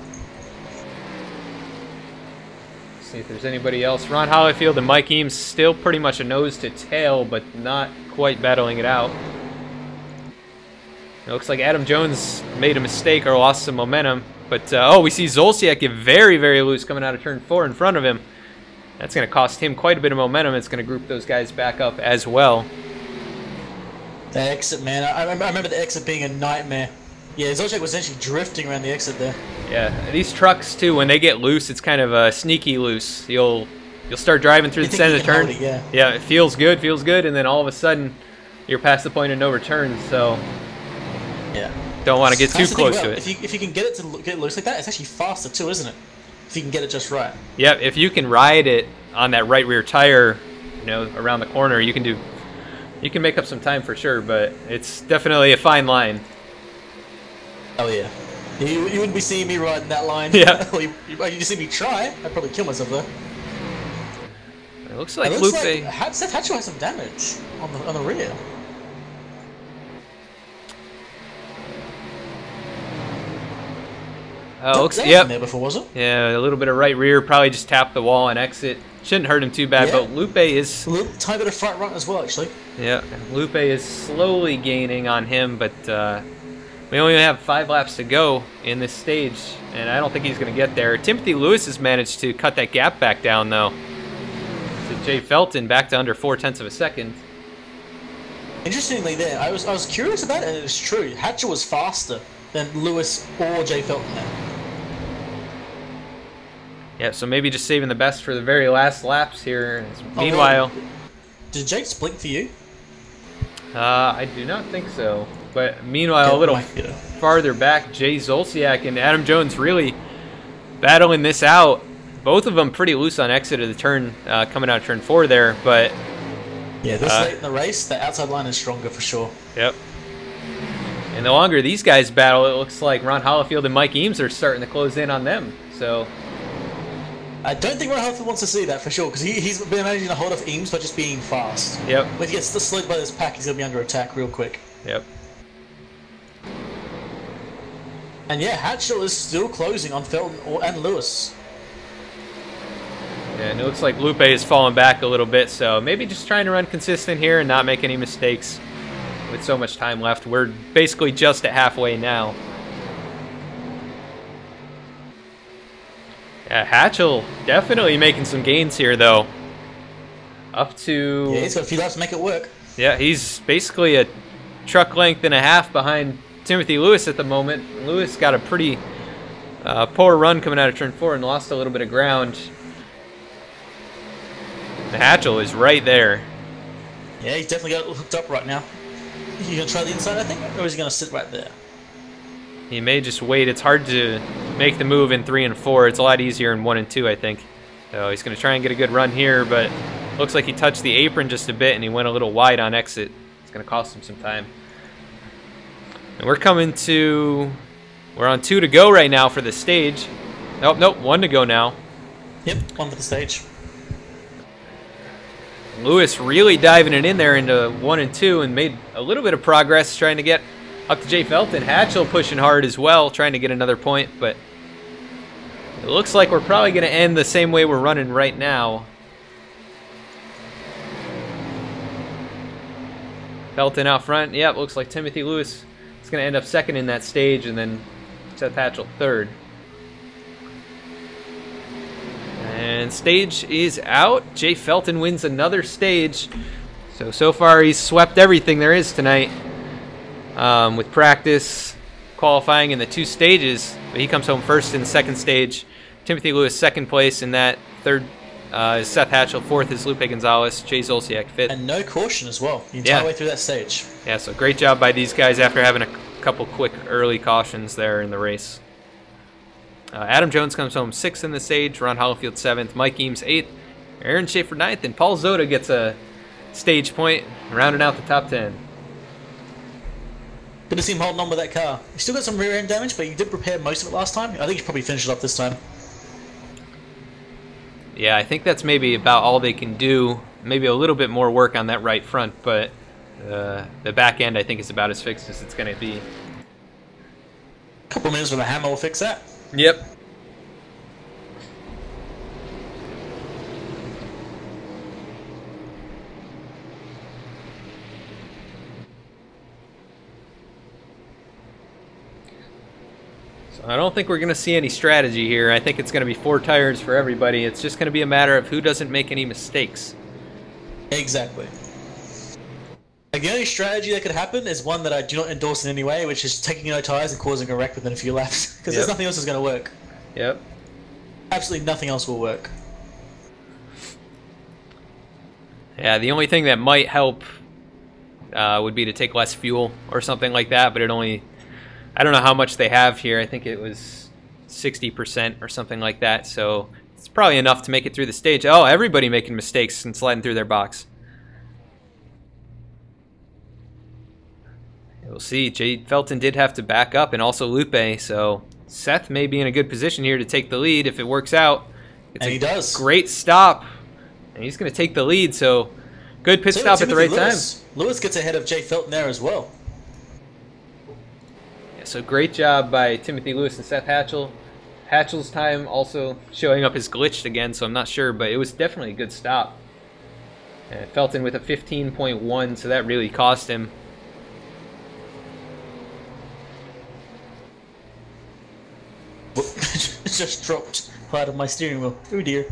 See if there's anybody else. Ron Hollifield and Mike Eames still pretty much a nose to tail, but not quite battling it out. It looks like Adam Jones made a mistake or lost some momentum. But, we see Zolciak get very, very loose coming out of turn 4 in front of him. That's going to cost him quite a bit of momentum. It's going to group those guys back up as well. The exit, man. I remember the exit being a nightmare. Yeah, Zolciak was essentially drifting around the exit there. Yeah, these trucks too, when they get loose, it's kind of sneaky loose. You'll start driving through the center of the turn. Yeah, it feels good, and then all of a sudden, you're past the point of no return. So, yeah, don't want to get too close to it. If you can get it to get loose like that, it's actually faster too, isn't it? If you can get it just right. Yeah, if you can ride it on that right rear tire, around the corner, you can make up some time for sure. But it's definitely a fine line. Oh yeah. You wouldn't be seeing me riding that line. Yeah. you see me try, I'd probably kill myself though. It looks like Lupe. Seth Hatchell has some damage on the rear. Looks yep. There before, was it? Yeah, a little bit of right rear, probably just tapped the wall and exit. Shouldn't hurt him too bad, yeah. But Lupe is a little tiny bit of front right as well, actually. Yeah, Lupe is slowly gaining on him, but we only have 5 laps to go in this stage, and I don't think he's going to get there. Timothy Lewis has managed to cut that gap back down, though, to Jay Felton, back to under 0.4 of a second. Interestingly, there, I was curious about it, and it's true. Hatcher was faster than Lewis or Jay Felton there. Yeah, so maybe just saving the best for the very last laps here. Meanwhile, did Jake's blink for you? I do not think so. But meanwhile, a little farther back, Jay Zolciak and Adam Jones really battling this out. Both of them pretty loose on exit of the turn, coming out of turn 4 there. But yeah, this late in the race, the outside line is stronger for sure. Yep. And the longer these guys battle, it looks like Ron Hollifield and Mike Eames are starting to close in on them. So I don't think Ron Hollifield wants to see that for sure, because he's been managing to hold off Eames by just being fast. Yep. When he gets slowed by this pack, he's going to be under attack real quick. Yep. And yeah, Hatchell is still closing on Felton and Lewis. Yeah, and it looks like Lupe has fallen back a little bit, so maybe just trying to run consistent here and not make any mistakes with so much time left. We're basically just at halfway now. Yeah, Hatchell definitely making some gains here, though. Up to... Yeah, he's got a few laps to make it work. Yeah, he's basically a truck length and a half behind Timothy Lewis at the moment. Lewis got a pretty poor run coming out of turn 4 and lost a little bit of ground. The Hatchell is right there. Yeah, he's definitely got it hooked up right now. You gonna try the inside, I think, or is he gonna sit right there? He may just wait. It's hard to make the move in 3 and 4. It's a lot easier in 1 and 2, I think. So he's gonna try and get a good run here, but looks like he touched the apron just a bit and he went a little wide on exit. It's gonna cost him some time. And we're on 2 to go right now for the stage. Nope, 1 to go now. Yep, 1 for the stage. Lewis really diving it in there into 1 and 2 and made a little bit of progress trying to get up to Jay Felton. Hatchell pushing hard as well, trying to get another point, but it looks like we're probably going to end the same way we're running right now. Felton out front. Yep, looks like Timothy Lewis is going to end up second in that stage, and then Seth Hatchell third. And stage is out. Jay Felton wins another stage. So far he's swept everything there is tonight. With practice, qualifying in the 2 stages. But he comes home first in the 2nd stage. Timothy Lewis second place in that. Third is Seth Hatchell. 4th is Lupe Gonzalez. Jay Zolciak 5th. And no caution as well the entire way through that stage. Yeah, so great job by these guys after having a couple quick early cautions there in the race. Adam Jones comes home 6th in the stage, Ron Hollifield 7th, Mike Eames 8th, Aaron Schaefer 9th, and Paul Zota gets a stage point, rounding out the top 10. Good to see him holding on with that car. He still got some rear end damage, but he did repair most of it last time. I think he probably finished it up this time. Yeah, I think that's maybe about all they can do. Maybe a little bit more work on that right front, but the back end I think is about as fixed as it's going to be. A couple minutes with a hammer will fix that. Yep. So I don't think we're going to see any strategy here. I think it's going to be 4 tires for everybody. It's just going to be a matter of who doesn't make any mistakes. Exactly. Like, the only strategy that could happen is one that I do not endorse in any way, which is taking no tires and causing a wreck within a few laps. Because there's nothing else that's going to work. Yep. Absolutely nothing else will work. Yeah, the only thing that might help would be to take less fuel or something like that, but it only... I don't know how much they have here. I think it was 60% or something like that, so it's probably enough to make it through the stage. Oh, everybody making mistakes and sliding through their box. We'll see. Jay Felton did have to back up, and also Lupe, so Seth may be in a good position here to take the lead if it works out. It's and he does. Great stop, and he's going to take the lead, so good pit stop at the right time. Lewis gets ahead of Jay Felton there as well. Yeah, so great job by Timothy Lewis and Seth Hatchell. Hatchell's time also showing up as glitched again, so I'm not sure, but it was definitely a good stop. And Felton with a 15.1, so that really cost him. Just dropped part of my steering wheel. Oh dear.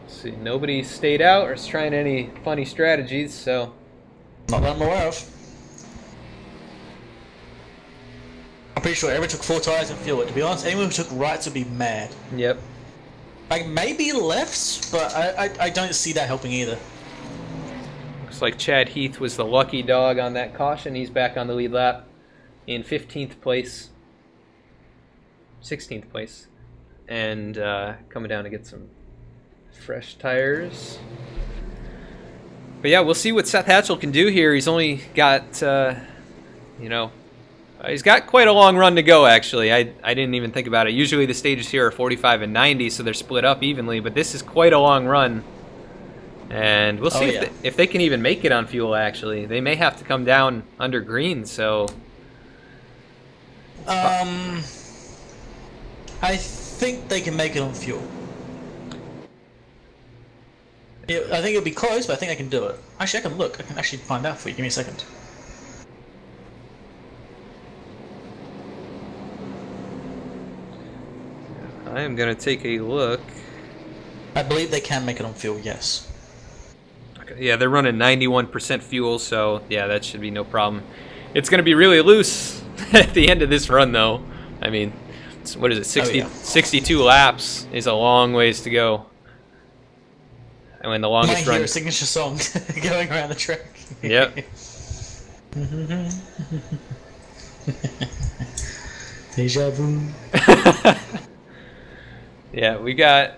See, nobody stayed out or is trying any funny strategies, so... Not that I'm aware of. I'm pretty sure everyone took 4 tires and fuel it. To be honest, anyone who took rights would be mad. Yep. Like, maybe lefts, but I don't see that helping either. Looks like Chad Heath was the lucky dog on that caution. He's back on the lead lap in 15th place. 16th place. And coming down to get some fresh tires. But yeah, we'll see what Seth Hatchell can do here. He's only got, you know, he's got quite a long run to go, actually. I didn't even think about it. Usually the stages here are 45 and 90, so they're split up evenly, but this is quite a long run. And we'll see if they can even make it on fuel, actually. They may have to come down under green, so... I think they can make it on fuel. Yeah, I think it'll be close, but I think I can do it. Actually, I can look. I can actually find out for you. Give me a second. I am going to take a look. I believe they can make it on fuel, yes. Okay, yeah, they're running 91% fuel, so yeah, that should be no problem. It's going to be really loose at the end of this run, though. I mean, what is it, 62 laps is a long ways to go. And when the longest run... hear a signature song going around the track. Yep. Deja vu. Yeah, we got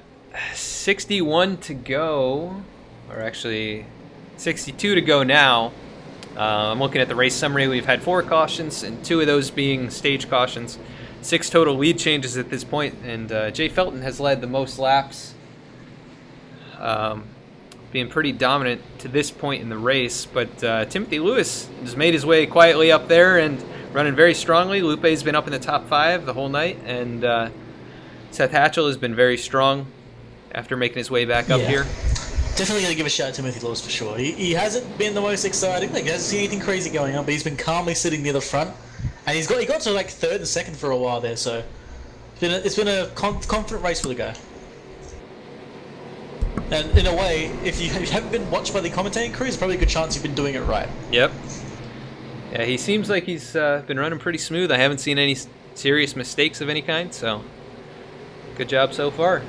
61 to go, or actually 62 to go now. I'm looking at the race summary. We've had 4 cautions, and 2 of those being stage cautions. 6 total lead changes at this point, and Jay Felton has led the most laps, being pretty dominant to this point in the race. But Timothy Lewis has made his way quietly up there and running very strongly. Lupe's been up in the top 5 the whole night, and Seth Hatchell has been very strong after making his way back up here. Definitely going to give a shout out to Timothy Lewis for sure. He hasn't been the most exciting. Like, he hasn't seen anything crazy going on, but he's been calmly sitting near the front. And he got to like 3rd and 2nd for a while there, so it's been a confident race for the guy. And in a way, if you haven't been watched by the commentating crew, there's probably a good chance you've been doing it right. Yep. Yeah, he seems like he's been running pretty smooth. I haven't seen any serious mistakes of any kind, so good job so far.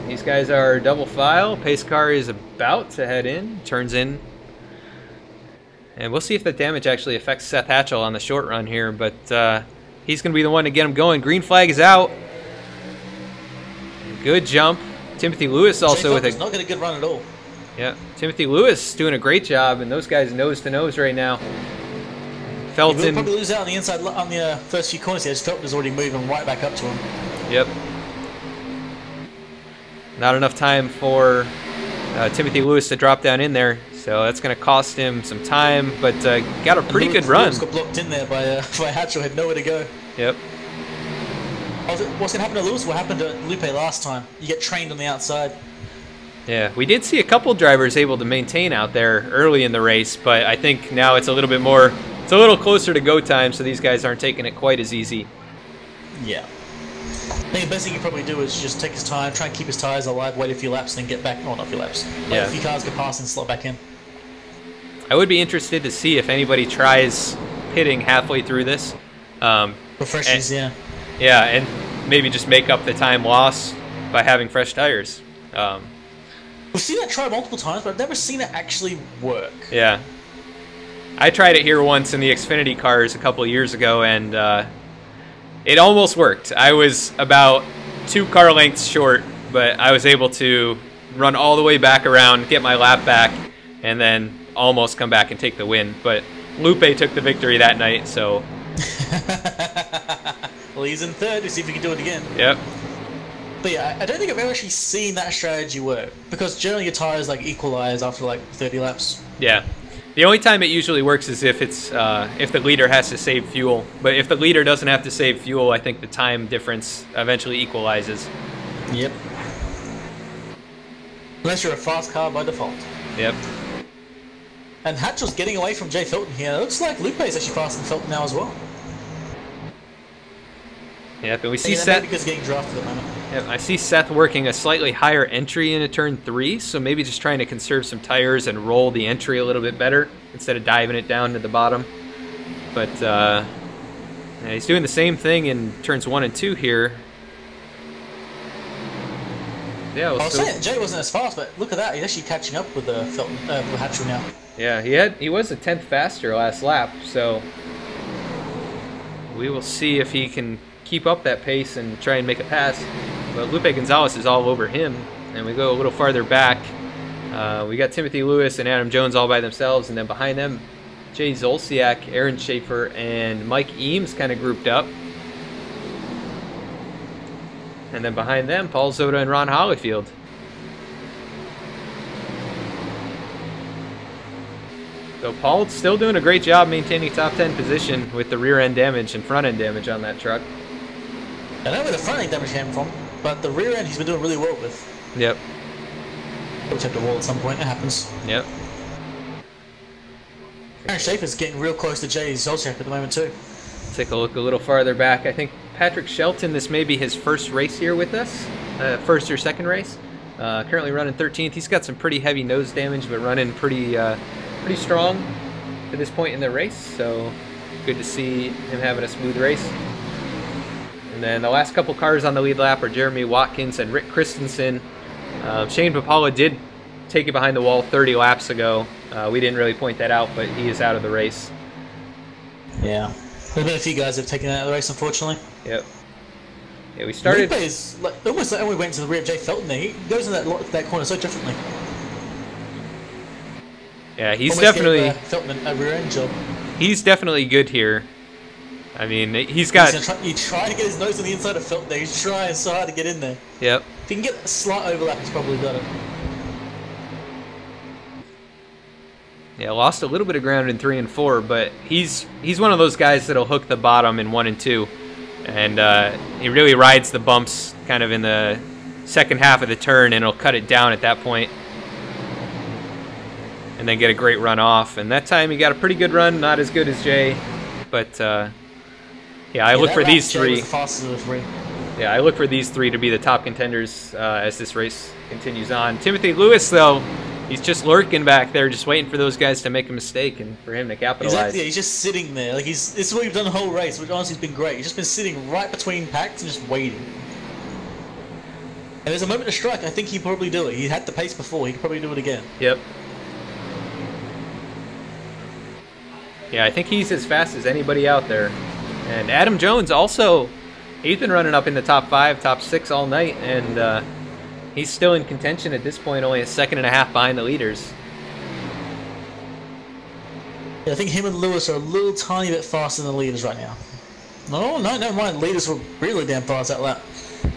These guys are double file. Pace car is about to head in, turns in. And we'll see if the damage actually affects Seth Hatchell on the short run here, but he's going to be the one to get him going. Green flag is out. Good jump. Timothy Lewis also with a... not getting a good run at all. Yeah, Timothy Lewis doing a great job, and those guys nose to nose right now. Felton... He will probably lose out on the inside on the first few corners here. Felton is already moving right back up to him. Yep. Not enough time for Timothy Lewis to drop down in there, so that's going to cost him some time, but got a pretty good run. Lewis got blocked in there by Hatchell, had nowhere to go. Yep. What's going to happen to Lewis? What happened to Lupe last time? You get trained on the outside. Yeah, we did see a couple drivers able to maintain out there early in the race, but I think now it's a little bit more, it's a little closer to go time, so these guys aren't taking it quite as easy. Yeah. I think the best thing you probably do is just take his time, try and keep his tyres alive, wait a few laps, then get back. Oh, not a few laps. Wait a few cars get past and slot back in. I would be interested to see if anybody tries pitting halfway through this. For freshies, yeah. Yeah, and maybe just make up the time loss by having fresh tires. We've seen that try multiple times, but I've never seen it actually work. Yeah. I tried it here once in the Xfinity cars a couple of years ago, and it almost worked. I was about 2 car lengths short, but I was able to run all the way back around, get my lap back, and then almost come back and take the win. But Lupe took the victory that night, so... Well, he's in third. Let's see if he can do it again. Yep. But yeah, I don't think I've ever actually seen that strategy work, because generally your tires like equalize after like 30 laps. Yeah. The only time it usually works is if it's if the leader has to save fuel. But if the leader doesn't have to save fuel, I think the time difference eventually equalizes. Yep. Unless you're a fast car by default. Yep. And Hatchell's getting away from Jay Felton here. It looks like Lupe is actually faster than Felton now as well. Yep, and we see Seth. Seth. Because getting drafted at the moment. Yep, I see Seth working a slightly higher entry into turn 3, so maybe just trying to conserve some tires and roll the entry a little bit better instead of diving it down to the bottom. But yeah, he's doing the same thing in turns 1 and 2 here. Yeah, I was saying Jay wasn't as fast, but look at that. He's actually catching up with Felton, with Hatchell now. Yeah, he was a 10th faster last lap, so we will see if he can keep up that pace and try and make a pass. But Lupe Gonzalez is all over him, and we go a little farther back. We got Timothy Lewis and Adam Jones all by themselves, and then behind them, Jay Zolciak, Aaron Schaefer, and Mike Eames kind of grouped up. And then behind them, Paul Zoda and Ron Hollyfield. So Paul's still doing a great job maintaining top 10 position with the rear end damage and front end damage on that truck. I don't know where the front end damage came from, but the rear end he's been doing really well with. Yep. Probably check the wall at some point, it happens. Yep. Aaron Schaefer's getting real close to Jay Zolciak at the moment too. Take a look a little farther back. I think Patrick Shelton, this may be his first race here with us. First or second race. Currently running 13th. He's got some pretty heavy nose damage, but running pretty strong to this point in the race. So good to see him having a smooth race. And then the last couple cars on the lead lap are Jeremy Watkins and Rick Christensen. Shane Papala did take it behind the wall 30 laps ago. We didn't really point that out, but he is out of the race. Yeah. There's been a few guys that have taken out of the race, unfortunately. Yep. Yeah, we started... Lupe is almost like when we went to the rear of Jay Felton there. He goes in that corner so differently. Yeah, he's almost definitely... gave, Felton a rear end job. He's definitely good here. I mean, he's got... He's trying to get his nose on the inside of Felton there. He's trying so hard to get in there. Yep. If he can get a slight overlap, he's probably got it. Yeah, lost a little bit of ground in 3 and 4, but he's one of those guys that'll hook the bottom in 1 and 2. And he really rides the bumps kind of in the second half of the turn, and he'll cut it down at that point. And then get a great run off. And that time he got a pretty good run, not as good as Jay. But yeah, I look for these three. Yeah, I look for these three to be the top contenders as this race continues on. Timothy Lewis, though, he's just lurking back there, just waiting for those guys to make a mistake and for him to capitalize. Exactly, yeah, he's just sitting there. Like this is what we've done the whole race, which honestly has been great. He's just been sitting right between packs and just waiting. And there's a moment to strike. I think he'd probably do it. He had the pace before. He could probably do it again. Yep. Yeah, I think he's as fast as anybody out there. And Adam Jones also, he's been running up in the top 5, top 6 all night, and he's still in contention at this point, only a second and a half behind the leaders. Yeah, I think him and Lewis are a little tiny bit faster than the leaders right now. No, never mind. Leaders were really damn fast that lap.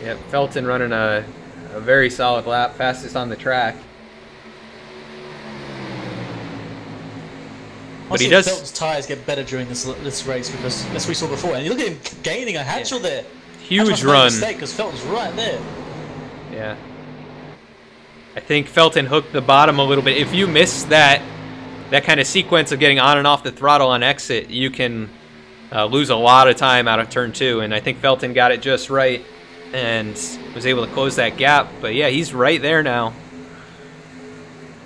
Yep, Felton running a very solid lap, fastest on the track. But he does. Felton's tires get better during this race because that's what we saw before. And you look at him gaining a Hatchell there. Huge run. Mistake because Felton's right there. Yeah. I think Felton hooked the bottom a little bit. If you miss that kind of sequence of getting on and off the throttle on exit, you can lose a lot of time out of turn 2. And I think Felton got it just right and was able to close that gap. But yeah, he's right there now.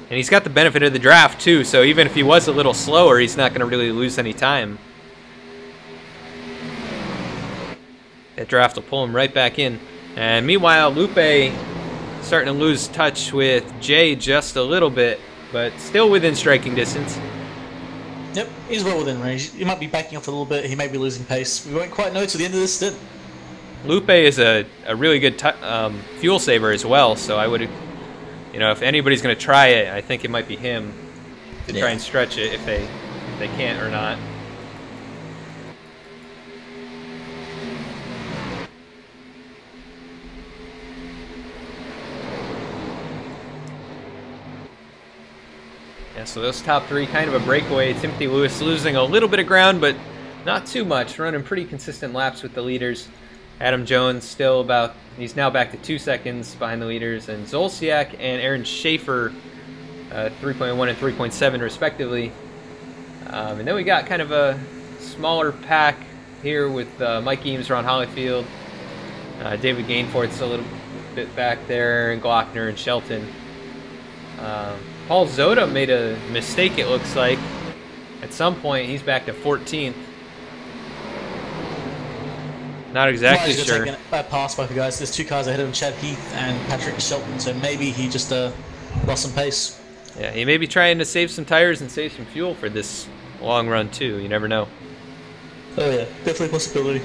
And he's got the benefit of the draft too, so even if he was a little slower, he's not going to really lose any time. That draft will pull him right back in. And meanwhile, Lupe starting to lose touch with Jay just a little bit, but still within striking distance. Yep, he's well within range. He might be backing off a little bit. He may be losing pace. We won't quite know to the end of this stint. Lupe is a really good fuel saver as well, so I would, you know, if anybody's going to try it, I think it might be him to try and stretch it if they can't or not. Yeah, so those top three, kind of a breakaway. Timothy Lewis losing a little bit of ground, but not too much. Running pretty consistent laps with the leaders. Adam Jones still he's now back to 2 seconds behind the leaders. And Zolciak and Aaron Schaefer, 3.1 and 3.7 respectively. And then we got kind of a smaller pack here with Mike Eames, Ron Hollyfield. David Gainforth's a little bit back there, and Glockner and Shelton. Paul Zoda made a mistake, it looks like. At some point, he's back to 14th. Not exactly sure. Taking a pass by the guys. There's 2 cars ahead of him, Chad Heath and Patrick Shelton, so maybe he just lost some pace. Yeah, he may be trying to save some tires and save some fuel for this long run, too. You never know. Oh, yeah. Definitely a possibility.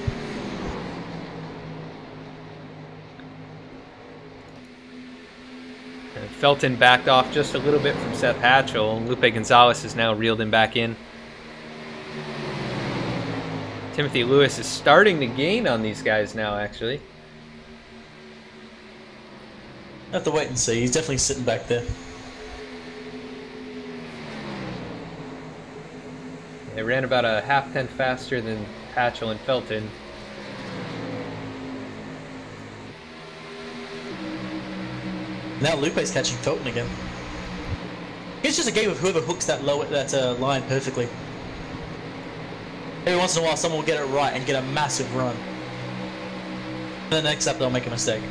Felton backed off just a little bit from Seth Hatchell. Lupe Gonzalez has now reeled him back in. Timothy Lewis is starting to gain on these guys now, actually. Have to wait and see. He's definitely sitting back there. They ran about a half-tenth faster than Hatchell and Felton. Now Lupe's catching Felton again. It's just a game of whoever hooks that line perfectly. Every once in a while, someone will get it right and get a massive run. And the next up, they'll make a mistake.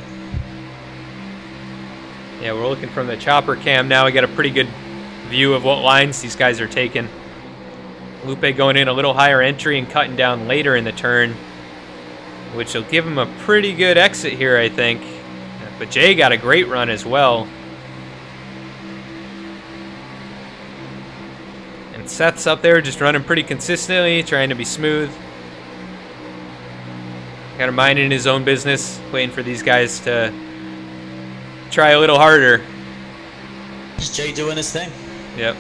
Yeah, we're looking from the chopper cam now. We got a pretty good view of what lines these guys are taking. Lupe going in a little higher entry and cutting down later in the turn, which will give him a pretty good exit here, I think. But Jay got a great run as well. And Seth's up there just running pretty consistently, trying to be smooth. Kind of minding his own business, waiting for these guys to try a little harder. Just Jay doing his thing. Yep.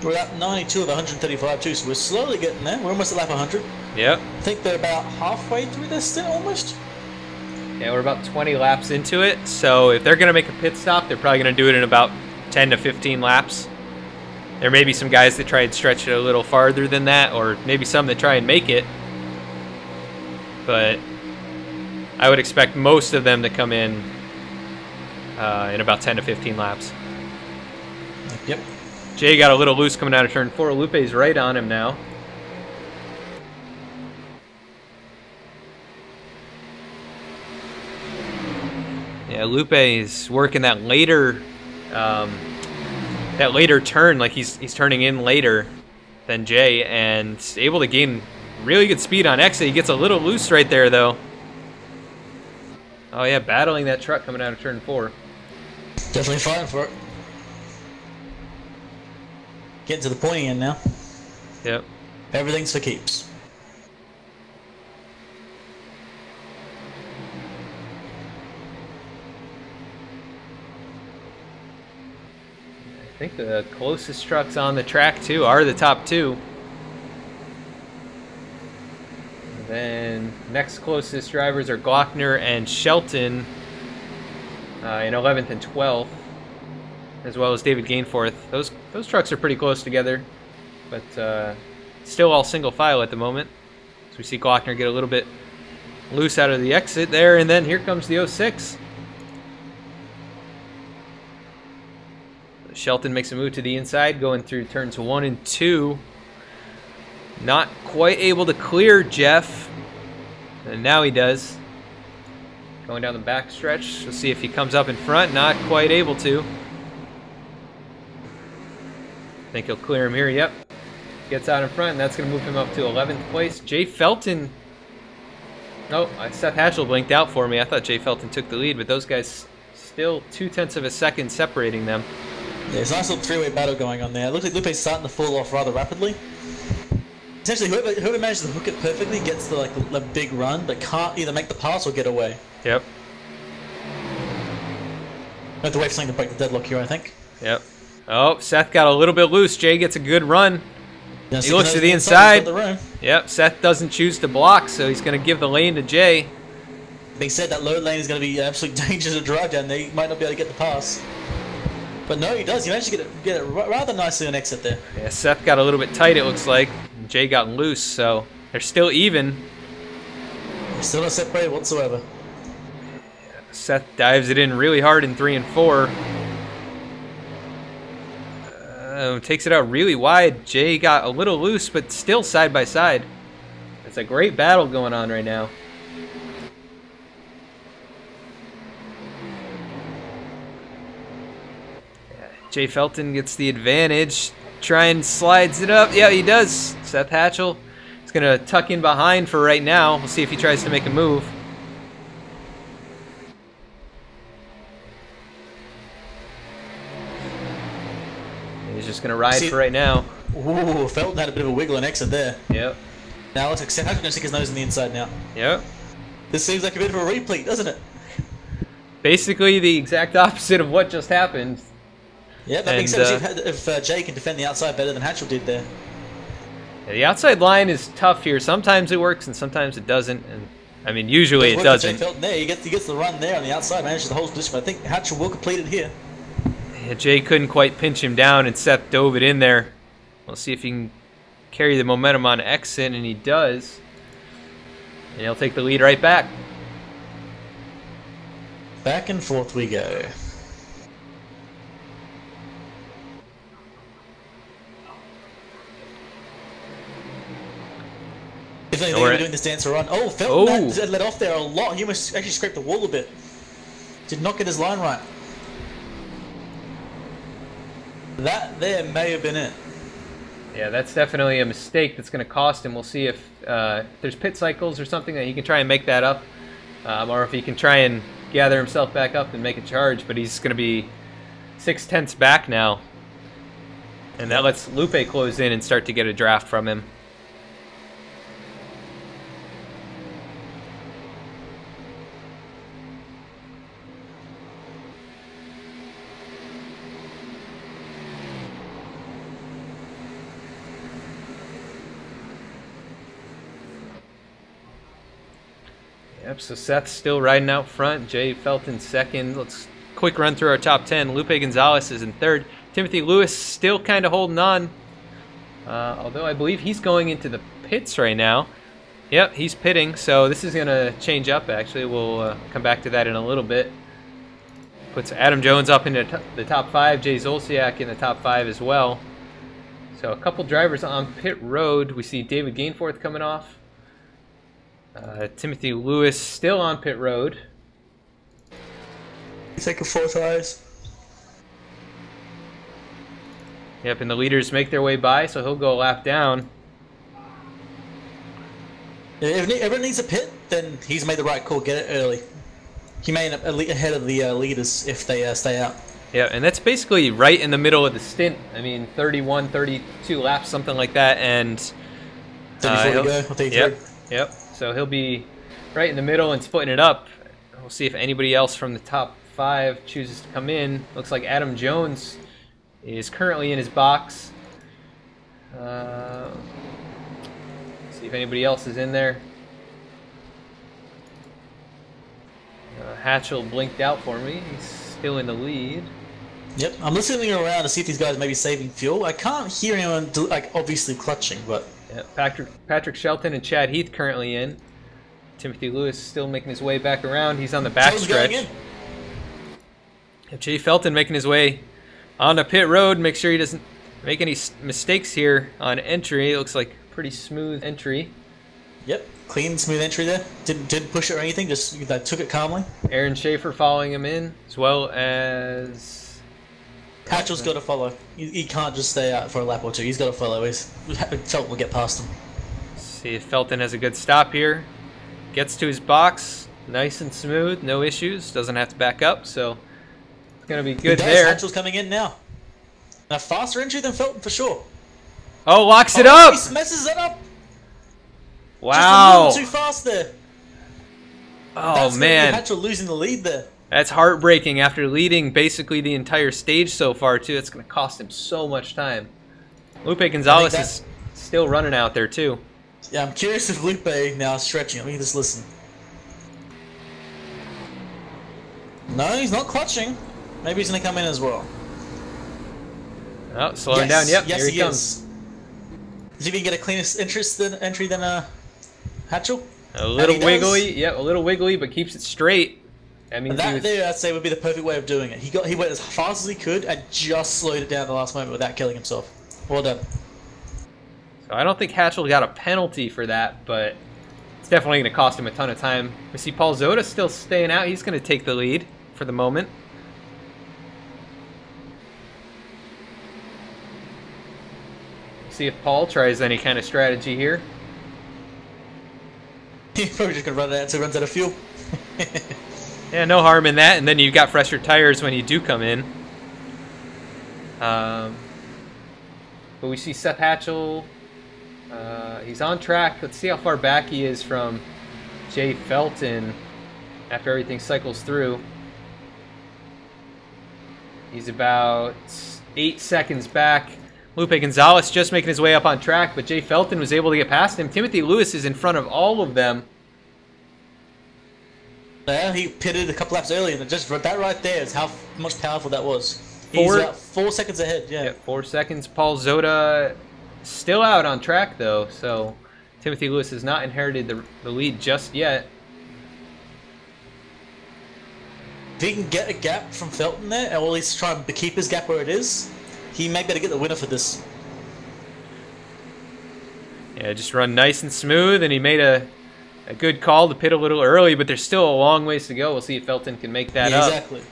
We're at 92 of 135 too, so we're slowly getting there. We're almost at lap 100. Yep. I think they're about halfway through this stint almost. Yeah, we're about 20 laps into it, so if they're going to make a pit stop, they're probably going to do it in about 10 to 15 laps. There may be some guys that try and stretch it a little farther than that, or maybe some that try and make it. But I would expect most of them to come in about 10 to 15 laps. Yep. Jay got a little loose coming out of turn 4. Lupe's right on him now. Yeah, Lupe is working that later turn, like he's turning in later than Jay, and able to gain really good speed on exit. He gets a little loose right there, though. Oh yeah, battling that truck coming out of turn 4. Definitely fighting for it. Getting to the pointy end now. Yep. Everything's for keeps. I think the closest trucks on the track, too, are the top 2. And then next closest drivers are Glockner and Shelton in 11th and 12th, as well as David Gainforth. Those trucks are pretty close together, but still all single file at the moment. So we see Glockner get a little bit loose out of the exit there, and then here comes the 06. Shelton makes a move to the inside, going through turns 1 and 2. Not quite able to clear Jeff. And now he does. Going down the back stretch. We'll see if he comes up in front. Not quite able to. I think he'll clear him here. Yep. Gets out in front, and that's going to move him up to 11th place. Jay Felton. Oh, Seth Hatchell blinked out for me. I thought Jay Felton took the lead, but those guys still 0.2 of a second separating them. Yeah, it's a nice little three-way battle going on there. It looks like Lupe's starting to fall off rather rapidly. Essentially, whoever manages to hook it perfectly gets the big run, but can't either make the pass or get away. Yep. I have to wait for something to break the deadlock here, I think. Yep. Oh, Seth got a little bit loose. Jay gets a good run. Yeah, he looks to the inside. Yep, Seth doesn't choose to block, so he's going to give the lane to Jay. Being said, that low lane is going to be absolutely dangerous to drive down there. He might not be able to get the pass. But no, he does. He managed to get it rather nicely on exit there. Yeah, Seth got a little bit tight, it looks like. Jay got loose, so they're still even. They're still not separated whatsoever. Seth dives it in really hard in 3 and 4. Takes it out really wide. Jay got a little loose, but still side by side. It's a great battle going on right now. Jay Felton gets the advantage. Try and slides it up. Yeah, he does. Seth Hatchell is going to tuck in behind for right now. We'll see if he tries to make a move. He's just going to ride for right now. Ooh, Felton had a bit of a wiggle and exit there. Yep. Now let's accept. Hatchell's going to stick his nose in the inside now. Yep. This seems like a bit of a replete, doesn't it? Basically the exact opposite of what just happened. Yeah, that being said, if Jay can defend the outside better than Hatchell did there. Yeah, the outside line is tough here. Sometimes it works and sometimes it doesn't. And I mean, usually it doesn't. Jay Felton there. He gets the run there on the outside, manages the whole position. But I think Hatchell will complete it here. Yeah, Jay couldn't quite pinch him down, and Seth dove it in there. We'll see if he can carry the momentum on exit, and he does. And he'll take the lead right back. Back and forth we go. If they were doing this dance run. Oh, Felton that let off there a lot. He almost actually scraped the wall a bit. Did not get his line right. That there may have been it. Yeah, that's definitely a mistake that's going to cost him. We'll see if there's pit cycles or something that he can try and make that up. Or if he can try and gather himself back up and make a charge. But he's going to be 0.6 back now. And that lets Lupe close in and start to get a draft from him. Yep, so Seth's still riding out front. Jay Felton second. Let's quick run through our top 10. Lupe Gonzalez is in third. Timothy Lewis still kind of holding on. Although I believe he's going into the pits right now. Yep, he's pitting, so this is going to change up actually. We'll come back to that in a little bit. Puts Adam Jones up into the top 5. Jay Zolciak in the top 5 as well. So a couple drivers on pit road. We see David Gainforth coming off. Timothy Lewis still on pit road. Take a 4 tires. Yep, and the leaders make their way by, so he'll go a lap down. If everyone needs a pit, then he's made the right call. Get it early. He may end up ahead of the leaders if they stay out. Yeah, and that's basically right in the middle of the stint. I mean, 31, 32 laps, something like that, and 34 to go. I'll take Yep. So he'll be right in the middle and splitting it up. We'll see if anybody else from the top 5 chooses to come in. Looks like Adam Jones is currently in his box. See if anybody else is in there. Hatchell blinked out for me. He's still in the lead. Yep, I'm listening around to see if these guys may be saving fuel. I can't hear anyone like obviously clutching, but yeah, Patrick Shelton and Chad Heath currently in. Timothy Lewis still making his way back around. He's on the back stretch. Jay Felton making his way on the pit road. Make sure he doesn't make any mistakes here on entry. It looks like Pretty smooth entry. Yep, clean, smooth entry there. Didn't push it or anything, just took it calmly. Aaron Schaefer following him in, as well as... Hatchell's got to follow. He can't just stay out for a lap or two. He's got to follow. Felton will get past him. See if Felton has a good stop here. Gets to his box, nice and smooth, no issues. Doesn't have to back up, so it's going to be good there. Hatchell's coming in now. A faster entry than Felton for sure. Oh, locks it up! He messes it up! Wow! Just a little too fast there. Oh, man. Hatchell losing the lead there. That's heartbreaking after leading basically the entire stage so far, too. It's going to cost him so much time. Lupe Gonzalez is still running out there, too. Yeah, I'm curious if Lupe now is stretching. Let me just listen. No, he's not clutching. Maybe he's going to come in as well. Oh, slowing down. Yep, yes, here he comes. Is. Does he even get a cleaner entry than Hatchell? A little wiggly. Yep, a little wiggly, but keeps it straight. That means that there, I'd say, would be the perfect way of doing it. He went as fast as he could and just slowed it down at the last moment without killing himself. Well done. So I don't think Hatchell got a penalty for that, but it's definitely going to cost him a ton of time. We see Paul Zota still staying out. He's going to take the lead for the moment. See if Paul tries any kind of strategy here. He's probably just going to run it out until he runs out of fuel. Yeah, no harm in that, and then you've got fresher tires when you do come in. But we see Seth Hatchell. He's on track. Let's see how far back he is from Jay Felton after everything cycles through. He's about 8 seconds back. Lupe Gonzalez just making his way up on track, but Jay Felton was able to get past him. Timothy Lewis is in front of all of them. Yeah, he pitted a couple laps earlier, and just that right there is how much powerful that was. He's about 4 seconds ahead, yeah. 4 seconds. Paul Zota still out on track, though, so Timothy Lewis has not inherited the lead just yet. If he can get a gap from Felton there, or at least try and keep his gap where it is, he may better get the winner for this. Yeah, just run nice and smooth, and he made a good call to pit a little early, but there's still a long ways to go. We'll see if Felton can make that up. Exactly.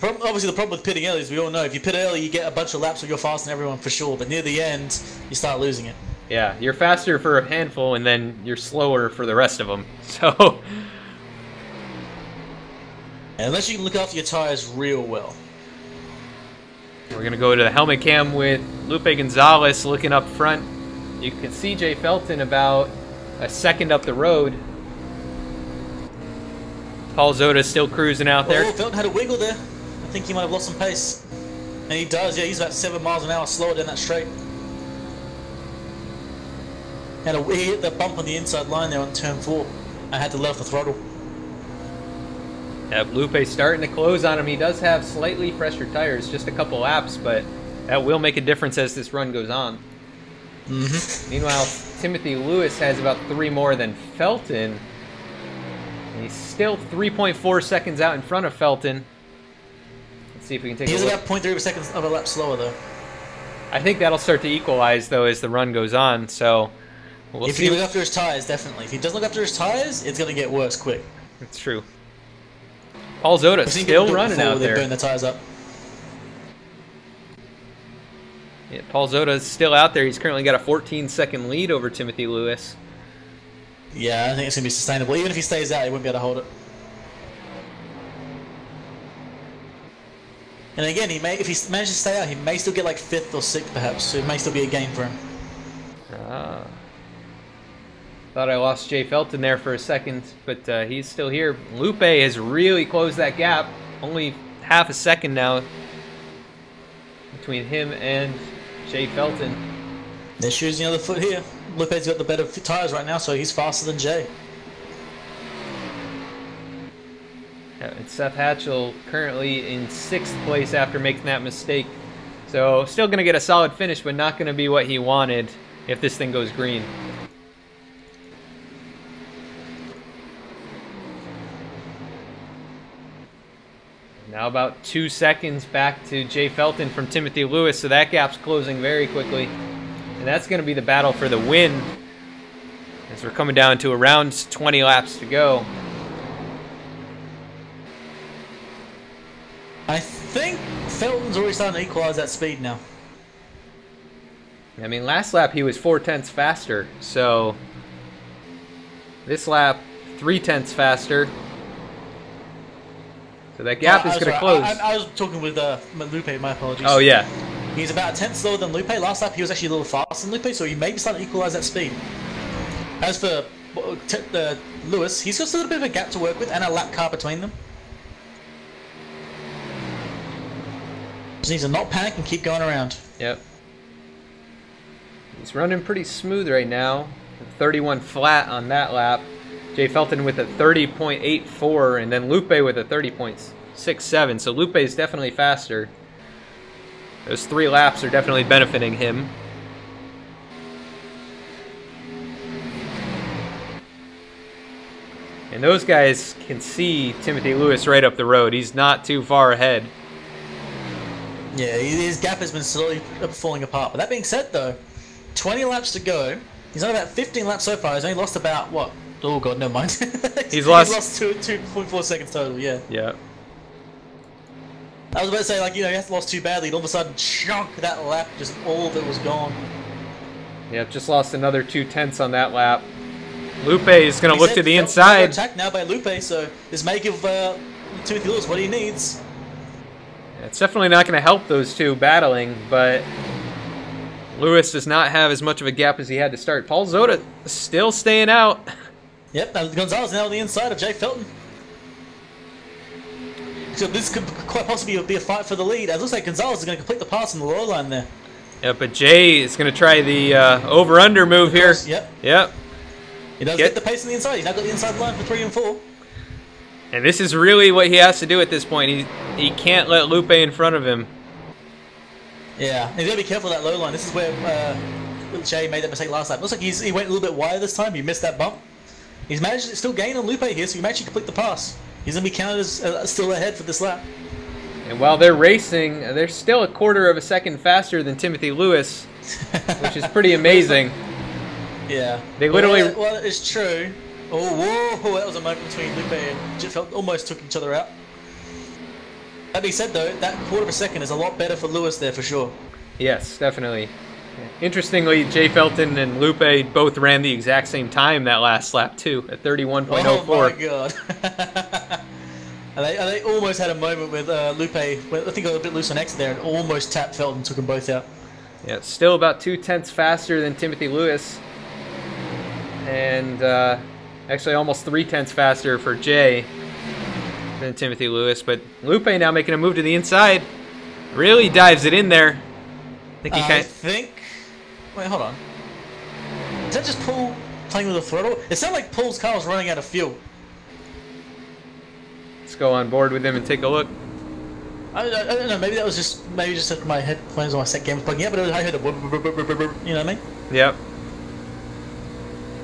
Obviously, the problem with pitting early is we all know if you pit early, you get a bunch of laps where you're faster than everyone for sure, but near the end, you start losing it. Yeah, you're faster for a handful, and then you're slower for the rest of them. So, unless you can look after your tires real well. We're going to go to the helmet cam with Lupe Gonzalez looking up front. You can see Jay Felton about a second up the road. Paul Zota still cruising out there. Oh, Felton had a wiggle there. I think he might have lost some pace. And he does, yeah, he's about 7 miles an hour slower down that straight. And he hit the bump on the inside line there on turn 4. I had to let off the throttle. Yeah, Lupe's starting to close on him. He does have slightly fresher tires, just a couple laps, but that will make a difference as this run goes on. Meanwhile, Timothy Lewis has about 3 more than Felton. And he's still 3.4 seconds out in front of Felton. Let's see if we can take a look. He's about 0.3 seconds of a lap slower, though. I think that'll start to equalize, though, as the run goes on, so we'll see. If he look after his tires, definitely. If he doesn't look after his tires, it's going to get worse quick. That's true. Paul Zota still running out there. They burn the tires up. Yeah, Paul Zota is still out there. He's currently got a 14-second lead over Timothy Lewis. Yeah, I think it's going to be sustainable. Even if he stays out, he won't be able to hold it. And again, if he manages to stay out, he may still get like 5th or 6th perhaps, so it may still be a gain for him. Thought I lost Jay Felton there for a second, but he's still here. Lupe has really closed that gap. Only half a second now between him and Jay Felton. They're choosing the other foot here. Lupe's got the better tires right now, so he's faster than Jay. Yeah, it's Seth Hatchell currently in 6th place after making that mistake. So still going to get a solid finish, but not going to be what he wanted if this thing goes green. Now about 2 seconds back to Jay Felton from Timothy Lewis, so that gap's closing very quickly. And that's going to be the battle for the win as we're coming down to around 20 laps to go. I think Felton's already starting to equalize that speed now. I mean, last lap he was 4/10 faster, so this lap 3/10 faster. So that gap is going to close. I was talking with Lupe, my apologies. Oh, yeah. He's about a tenth slower than Lupe. Last lap he was actually a little faster than Lupe, so he may be starting to equalize that speed. As for Lewis, he's got still a bit of a gap to work with and a lap car between them. Just needs to not panic and keep going around. Yep. He's running pretty smooth right now. 31 flat on that lap. Jay Felton with a 30.84, and then Lupe with a 30.67. So Lupe is definitely faster. Those 3 laps are definitely benefiting him. And those guys can see Timothy Lewis right up the road. He's not too far ahead. Yeah, his gap has been slowly falling apart. But that being said, though, 20 laps to go. He's on about 15 laps so far. He's only lost about, what? Oh, God, never mind. He's lost 2.4 seconds total, yeah. Yeah. I was about to say, like, you know, he has lost too badly, and all of a sudden, chunk, that lap, just all of it was gone. Yep, just lost another 2/10 on that lap. Lupe is going to look to the inside. Attacked now by Lupe, so this may give Timothy Lewis what he needs. It's definitely not going to help those two battling, but Lewis does not have as much of a gap as he had to start. Paul Zota still staying out. Yep, Gonzalez now on the inside of Jay Felton. So this could quite possibly be a fight for the lead. It looks like Gonzalez is going to complete the pass on the low line there. Yeah, but Jay is going to try the over-under move here. Yep. Yep. He does get the pace on the inside. He's now got the inside line for 3 and 4. And this is really what he has to do at this point. He can't let Lupe in front of him. Yeah, he's got to be careful of that low line. This is where Jay made that mistake last time. Looks like he went a little bit wider this time. He missed that bump. He's managed to still gain on Lupe here, so he may actually complete the pass. He's going to be counted as still ahead for this lap. And while they're racing, they're still a quarter of a second faster than Timothy Lewis, which is pretty amazing. Yeah. They literally... Well, it's true. Oh, whoa, that was a moment between Lupe and Jay Felton. Almost took each other out. That being said, though, that quarter of a second is a lot better for Lewis there for sure. Yes, definitely. Interestingly, Jay Felton and Lupe both ran the exact same time that last lap, too, at 31.04. Oh, my God. and they almost had a moment with Lupe, I think got a bit loose on X there, and almost tapped Felton, took them both out. Yeah, still about 2/10 faster than Timothy Lewis. And actually almost 3/10 faster for Jay than Timothy Lewis. But Lupe now making a move to the inside. Really dives it in there. I think Wait, hold on. Is that just Paul playing with the throttle? It sounded like Paul's car was running out of fuel. Let's go on board with him and take a look. I don't know. Maybe that was just my headphones on my set game was plugging out, but I heard a you know what I mean? Yep.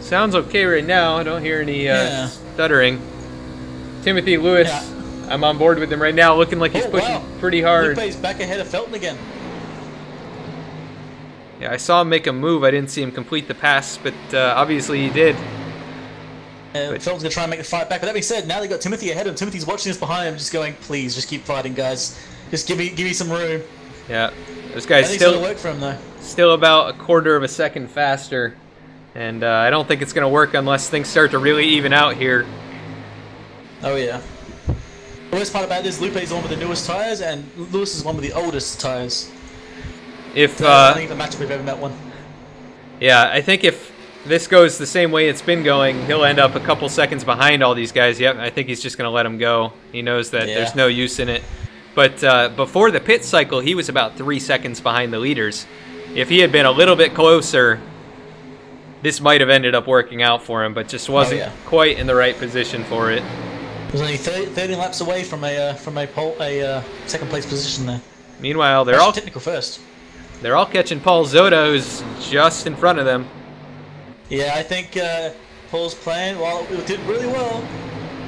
Sounds okay right now. I don't hear any stuttering. Timothy Lewis, I'm on board with him right now, looking like he's pushing pretty hard. Lupe's back ahead of Felton again. Yeah, I saw him make a move. I didn't see him complete the pass, but obviously he did. Felton's going to try and make the fight back. But that being said, now they've got Timothy ahead of him. Timothy's watching this behind him, just going, please, just keep fighting, guys. Just give me some room. Yeah, this guy's still work for him, though. Still about a quarter of a second faster. And I don't think it's going to work unless things start to really even out here. Oh, yeah. The worst part about it is Lupe's the one with the newest tyres, and Lewis is one with the oldest tyres. I don't think the matchup we've ever met one. Yeah, I think if this goes the same way it's been going, he'll end up a couple seconds behind all these guys. Yep, I think he's just going to let him go. He knows that there's no use in it. But before the pit cycle, he was about 3 seconds behind the leaders. If he had been a little bit closer, this might have ended up working out for him, but just wasn't quite in the right position for it. He was only 30 laps away from a second place position there. Meanwhile, they're all technical first. They're all catching Paul Zota, who's just in front of them. Yeah, I think Paul's plan, while it did really well,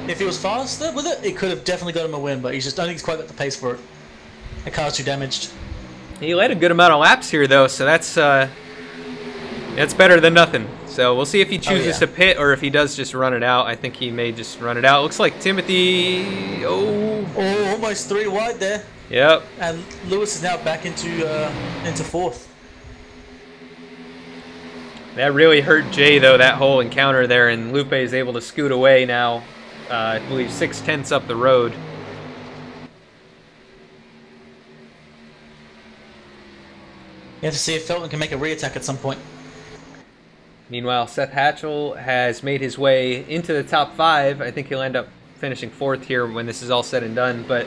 if he was faster with it, it could have definitely got him a win, but I don't think he's quite got the pace for it. The car's too damaged. He led a good amount of laps here, though, so that's It's better than nothing. So we'll see if he chooses yeah. to pit or if he does just run it out. I think he may just run it out. Looks like Timothy... Oh, almost 3 wide there. Yep. And Lewis is now back into fourth. That really hurt Jay, though, that whole encounter there, and Lupe is able to scoot away now, I believe 6/10 up the road. You have to see if Felton can make a re-attack at some point. Meanwhile, Seth Hatchell has made his way into the top 5. I think he'll end up finishing 4th here when this is all said and done, but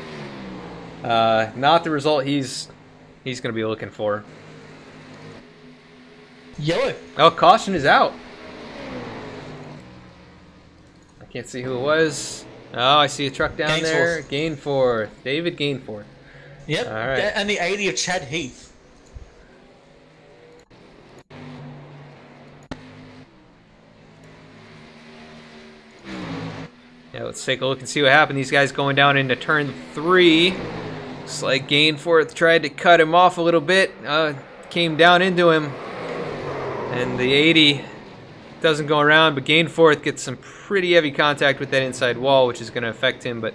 not the result he's going to be looking for. Yellow. Oh, caution is out. I can't see who it was. Oh, I see a truck down there. Gainforth. David Gainforth. Yep. All right. And the 80 of Chad Heath. Yeah, let's take a look and see what happened. These guys going down into turn 3. Looks like Gainforth tried to cut him off a little bit. Came down into him. And the 80 doesn't go around, but Gainforth gets some pretty heavy contact with that inside wall, which is going to affect him. But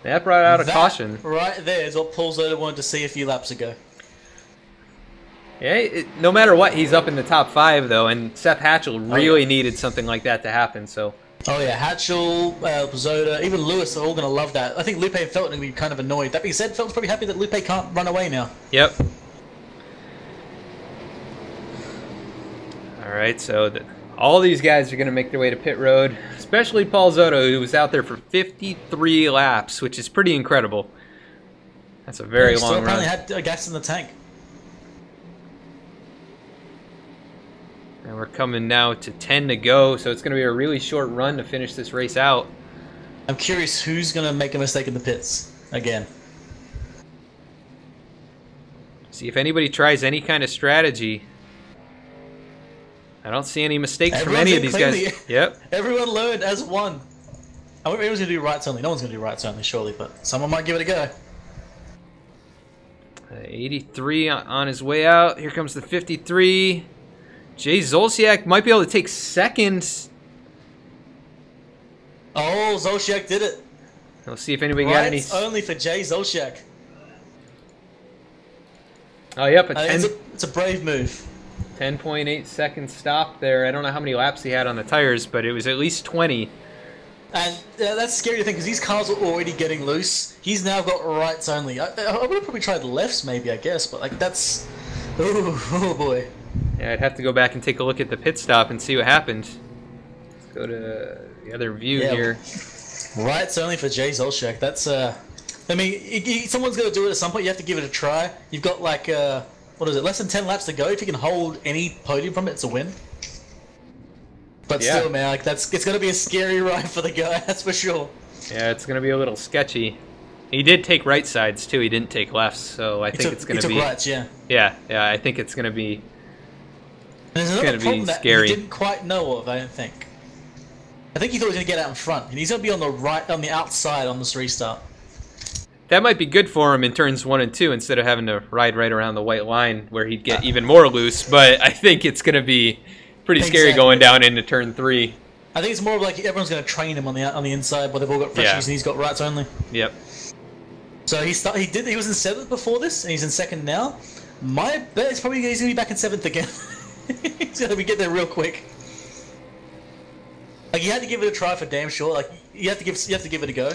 that brought out a caution. Right there is what Paul Zoda wanted to see a few laps ago. Yeah, no matter what, he's up in the top 5, though, and Seth Hatchell really needed something like that to happen. So. Oh yeah, Hatchell, Zoda, even Lewis are all going to love that. I think Lupe and Felton are going to be kind of annoyed. That being said, Felton's probably happy that Lupe can't run away now. Yep. All right, so all these guys are going to make their way to pit road, especially Paul Zotto, who was out there for 53 laps, which is pretty incredible. That's a very long run. Apparently had gas in the tank. And we're coming now to 10 to go, so it's going to be a really short run to finish this race out. I'm curious who's going to make a mistake in the pits again. See if anybody tries any kind of strategy. I don't see any mistakes from any of these guys. Yep. Everyone learned as one. I wonder if everyone's going to do rights only. No one's going to do rights only, surely, but someone might give it a go. 83 on his way out. Here comes the 53. Jay Zolciak might be able to take 2nd. Oh, Zolciak did it. Let's see if anybody got any. Only for Jay Zolciak. Oh, yep, a 10. It's a brave move. 10.8 second stop there. I don't know how many laps he had on the tires, but it was at least 20. And that's scary to think because these cars are already getting loose. He's now got rights only. I would have probably tried lefts, maybe, I guess, but like that's. Oh boy. Yeah, I'd have to go back and take a look at the pit stop and see what happened. Let's go to the other view here. Rights only for Jay Zolciak. That's I mean, someone's going to do it at some point. You have to give it a try. You've got like what is it? Less than 10 laps to go. If you can hold any podium from it, it's a win. But still, man, like it's going to be a scary ride for the guy. That's for sure. Yeah, it's going to be a little sketchy. He did take right sides too. He didn't take lefts, so I think it's going to be. He took rights, yeah. Yeah, I think it's going to be. There's another problem that he didn't quite know of, I don't think. I think he thought he was going to get out in front, and he's going to be on the outside on this restart. That might be good for him in turns 1 and 2 instead of having to ride right around the white line where he'd get even more loose, but I think it's going to be pretty scary going down into turn 3. I think it's more of like everyone's going to train him on the inside, but they've all got freshies and he's got rights only. Yep. So he was in 7th before this, and he's in 2nd now. My bet is probably he's going to be back in 7th again. He's going to get there real quick. Like, you had to give it a try for damn sure. Like, you have to give it a go.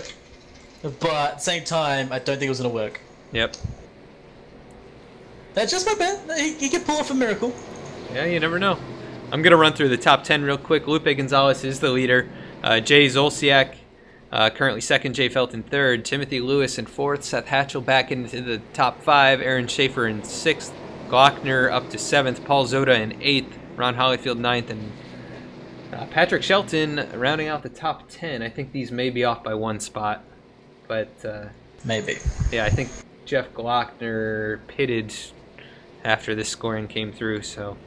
But at the same time, I don't think it was going to work. Yep. That's just my bet. He could pull off a miracle. Yeah, you never know. I'm going to run through the top 10 real quick. Lupe Gonzalez is the leader. Jay Zolciak, currently 2nd. Jay Felton 3rd. Timothy Lewis in 4th. Seth Hatchell back into the top 5. Aaron Schaefer in 6th. Glockner up to 7th. Paul Zoda in 8th. Ron Hollyfield 9th. And Patrick Shelton rounding out the top 10. I think these may be off by 1 spot. But maybe. Yeah, I think Jeff Glockner pitted after this scoring came through. So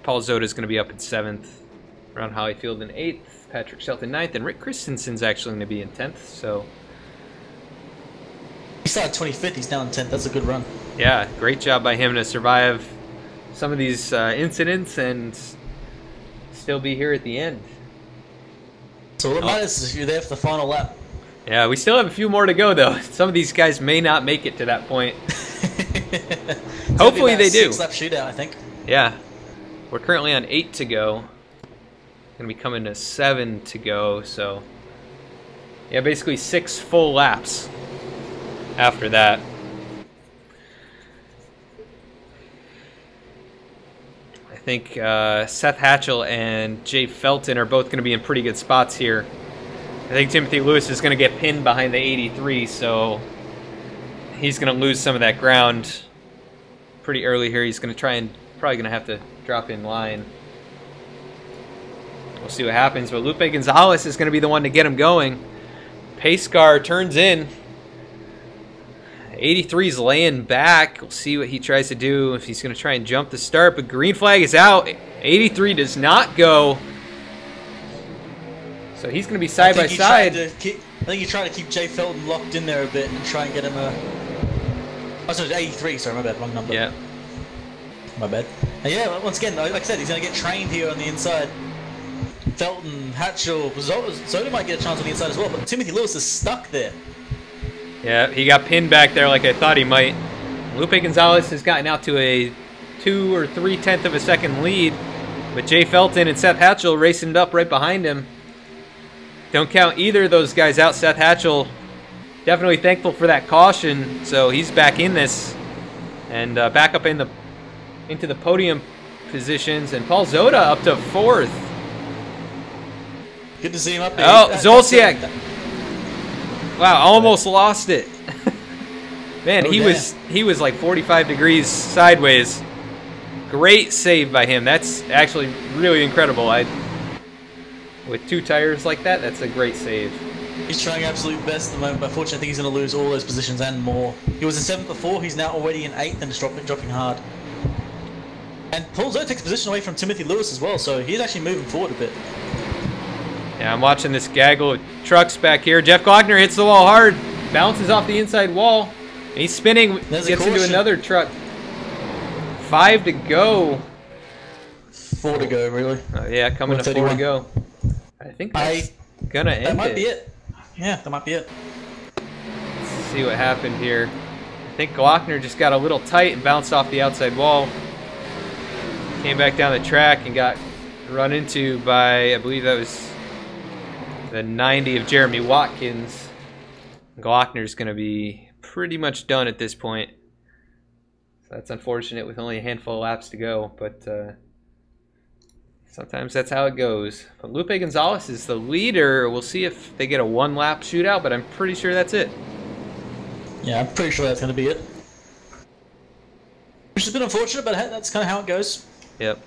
Paul Zoda is going to be up at 7th. Ron Hollyfield in 8th. Patrick Shelton 9th. And Rick Christensen's actually going to be in 10th. So he started 25th. He's now in 10th. That's a good run. Yeah, great job by him to survive some of these incidents and still be here at the end. So all that matters is you're there for the final lap. Yeah, we still have a few more to go, though. Some of these guys may not make it to that point. Hopefully they do. 6-lap shootout, I think. Yeah. We're currently on 8 to go. Going to be coming to 7 to go, so... yeah, basically 6 full laps after that. I think Seth Hatchell and Jay Felton are both going to be in pretty good spots here. I think Timothy Lewis is going to get pinned behind the 83, so he's going to lose some of that ground pretty early here. He's going to try and probably going to have to drop in line. We'll see what happens, but Lupe Gonzalez is going to be the one to get him going. Pace car turns in. 83's laying back. We'll see what he tries to do, if he's going to try and jump the start, but green flag is out. 83 does not go. So he's going to be side by side. I think he's trying to keep Jay Felton locked in there a bit and try and get him a... oh, sorry, 83. Sorry, my bad. Wrong number. Yeah. My bad. And yeah, once again, like I said, he's going to get trained here on the inside. Felton, Hatchell, Zoda might get a chance on the inside as well, but Timothy Lewis is stuck there. Yeah, he got pinned back there like I thought he might. Lupe Gonzalez has gotten out to a 2 or 3/10 of a second lead, but Jay Felton and Seth Hatchell racing it up right behind him. Don't count either of those guys out. Seth Hatchell definitely thankful for that caution, so he's back in this and back up into the podium positions. And Paul Zoda up to 4th. Good to see him up there. Oh, Zolciak. Wow, almost lost it. Man, he was like 45 degrees sideways. Great save by him. That's actually really incredible. With 2 tires like that, that's a great save. He's trying absolute best at the moment, but unfortunately I think he's going to lose all those positions and more. He was in 7th before, he's now already in 8th and just dropping hard. And Paul Zoda takes position away from Timothy Lewis as well, so he's actually moving forward a bit. Yeah, I'm watching this gaggle of trucks back here. Jeff Glockner hits the wall hard, bounces off the inside wall. He's spinning, gets into another truck. 5 to go. 4 to go, really. Yeah, coming to 4 to go. I think that's gonna end it. That might be it. Yeah, that might be it. Let's see what happened here. I think Glockner just got a little tight and bounced off the outside wall. Came back down the track and got run into by, I believe that was the 90 of Jeremy Watkins. Glockner's going to be pretty much done at this point. So that's unfortunate with only a handful of laps to go, but sometimes that's how it goes. But Lupe Gonzalez is the leader. We'll see if they get a 1-lap shootout, but I'm pretty sure that's it. Yeah, I'm pretty sure that's going to be it. Which has been unfortunate, but that's kind of how it goes. Yep.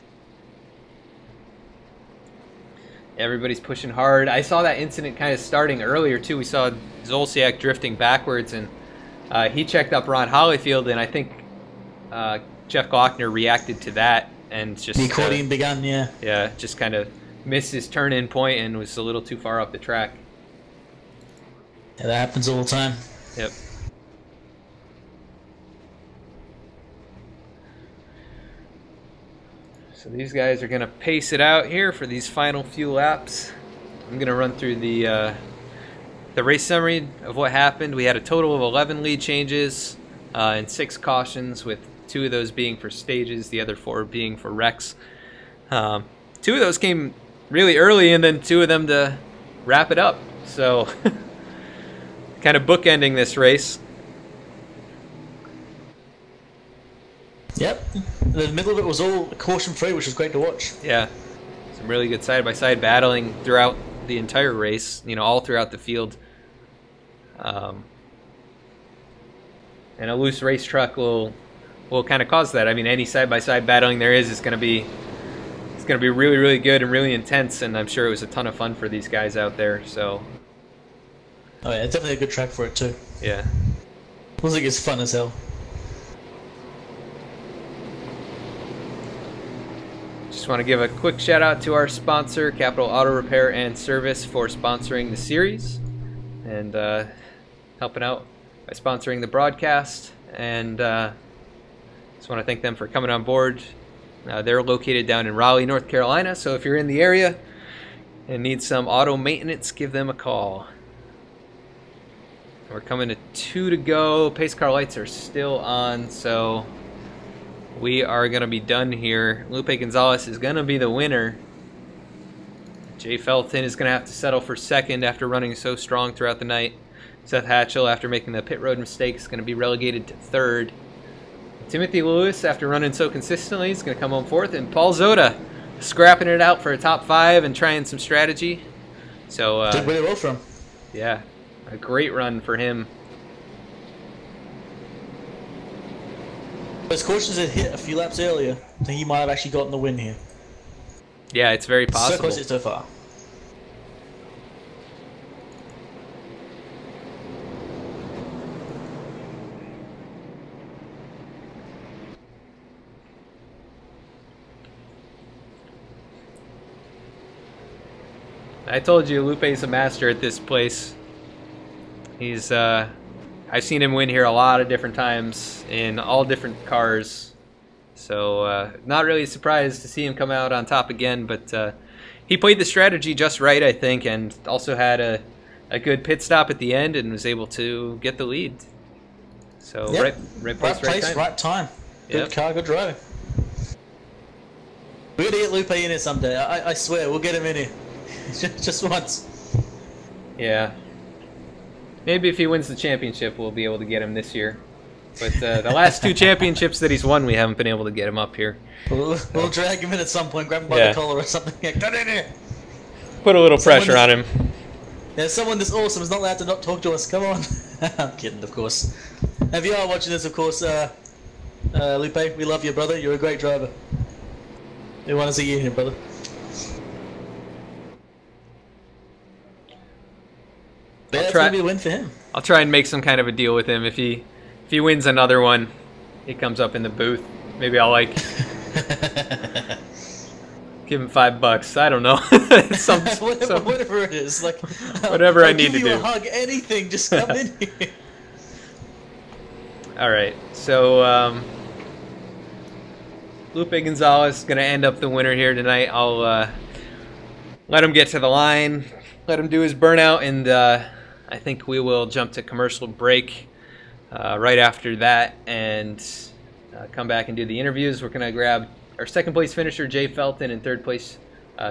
Everybody's pushing hard. I saw that incident kind of starting earlier, too. We saw Zolciak drifting backwards, and he checked up Ron Hollyfield, and I think Jeff Glockner reacted to that and just... the accordion begun, yeah. Yeah, just kind of missed his turn-in point and was a little too far off the track. Yeah, that happens all the time. Yep. So these guys are going to pace it out here for these final few laps. I'm going to run through the race summary of what happened. We had a total of 11 lead changes and 6 cautions, with 2 of those being for stages, the other 4 being for wrecks. 2 of those came really early, and then 2 of them to wrap it up. So kind of bookending this race. Yep. The middle of it was all caution-free, which was great to watch. Yeah. Some really good side-by-side battling throughout the entire race, you know, all throughout the field. And a loose race truck will kind of cause that. I mean, any side-by-side battling there is going to be really, really good and really intense, and I'm sure it was a ton of fun for these guys out there. So. Oh yeah, it's definitely a good track for it too. Yeah. Looks like it's fun as hell. Just want to give a quick shout out to our sponsor, Capital Auto Repair and Service, for sponsoring the series and helping out by sponsoring the broadcast. And just want to thank them for coming on board They're located down in Raleigh, North Carolina, so if you're in the area and need some auto maintenance, give them a call. We're coming to 2 to go. Pace car lights are still on, so we are going to be done here. Lupe Gonzalez is going to be the winner. Jay Felton is going to have to settle for second after running so strong throughout the night. Seth Hatchell, after making the pit road mistake, is going to be relegated to third. Timothy Lewis, after running so consistently, is going to come home fourth. And Paul Zota, scrapping it out for a top 5 and trying some strategy. So did really well for him. Yeah, a great run for him. Those cautions had hit a few laps earlier, I think he might have actually gotten the win here. Yeah, it's very possible. So close it so far. I told you Lupe's a master at this place. He's I've seen him win here a lot of different times in all different cars. So not really surprised to see him come out on top again, but he played the strategy just right, I think, and also had a good pit stop at the end and was able to get the lead. So yep. right place, right time. Good car, good driving. We're gonna get Lupe in here someday. I swear, we'll get him in here. Just once. Yeah. Maybe if he wins the championship, we'll be able to get him this year. But the last 2 championships that he's won, we haven't been able to get him up here. We'll drag him in at some point, grab him by the collar or something. Get in here! Put a little pressure on him. Yeah, someone this awesome is not allowed to not talk to us. Come on. I'm kidding, of course. If you are watching this, of course, Lupe, we love you, brother. You're a great driver. We want to see you here, brother. Yeah, that's gonna be a win for him. I'll try and make some kind of a deal with him. If he wins another one, he comes up in the booth. Maybe I'll like give him $5. I don't know. Whatever it is, like whatever I need to do. Give you a hug, anything. Just come in here. All right, so Lupe Gonzalez is gonna end up the winner here tonight. I'll let him get to the line, let him do his burnout, and I think we will jump to commercial break right after that and come back and do the interviews. We're going to grab our second place finisher, Jay Felton, and third place,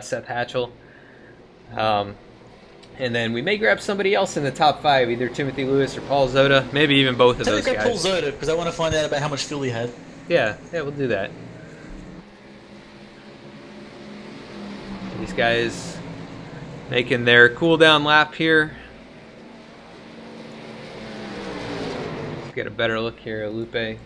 Seth Hatchell. And then we may grab somebody else in the top 5, either Timothy Lewis or Paul Zota, maybe even both of those guys. Paul Zota, because I want to find out about how much fuel he had. Yeah, we'll do that. These guys making their cool down lap here. Get a better look here at Lupe.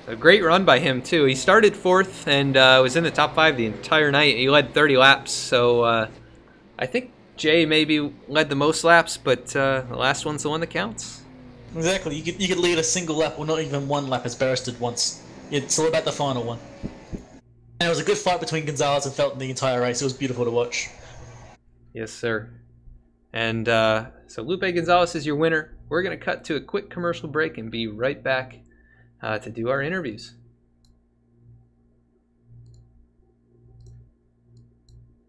A great run by him too. He started 4th and was in the top 5 the entire night. He led 30 laps, so I think Jay maybe led the most laps, but the last one's the one that counts. Exactly. You could lead a single lap, or not even one lap, as Barris did once. It's all about the final one. And it was a good fight between Gonzalez and Felton the entire race. It was beautiful to watch. Yes, sir. And so Lupe Gonzalez is your winner. We're going to cut to a quick commercial break and be right back to do our interviews.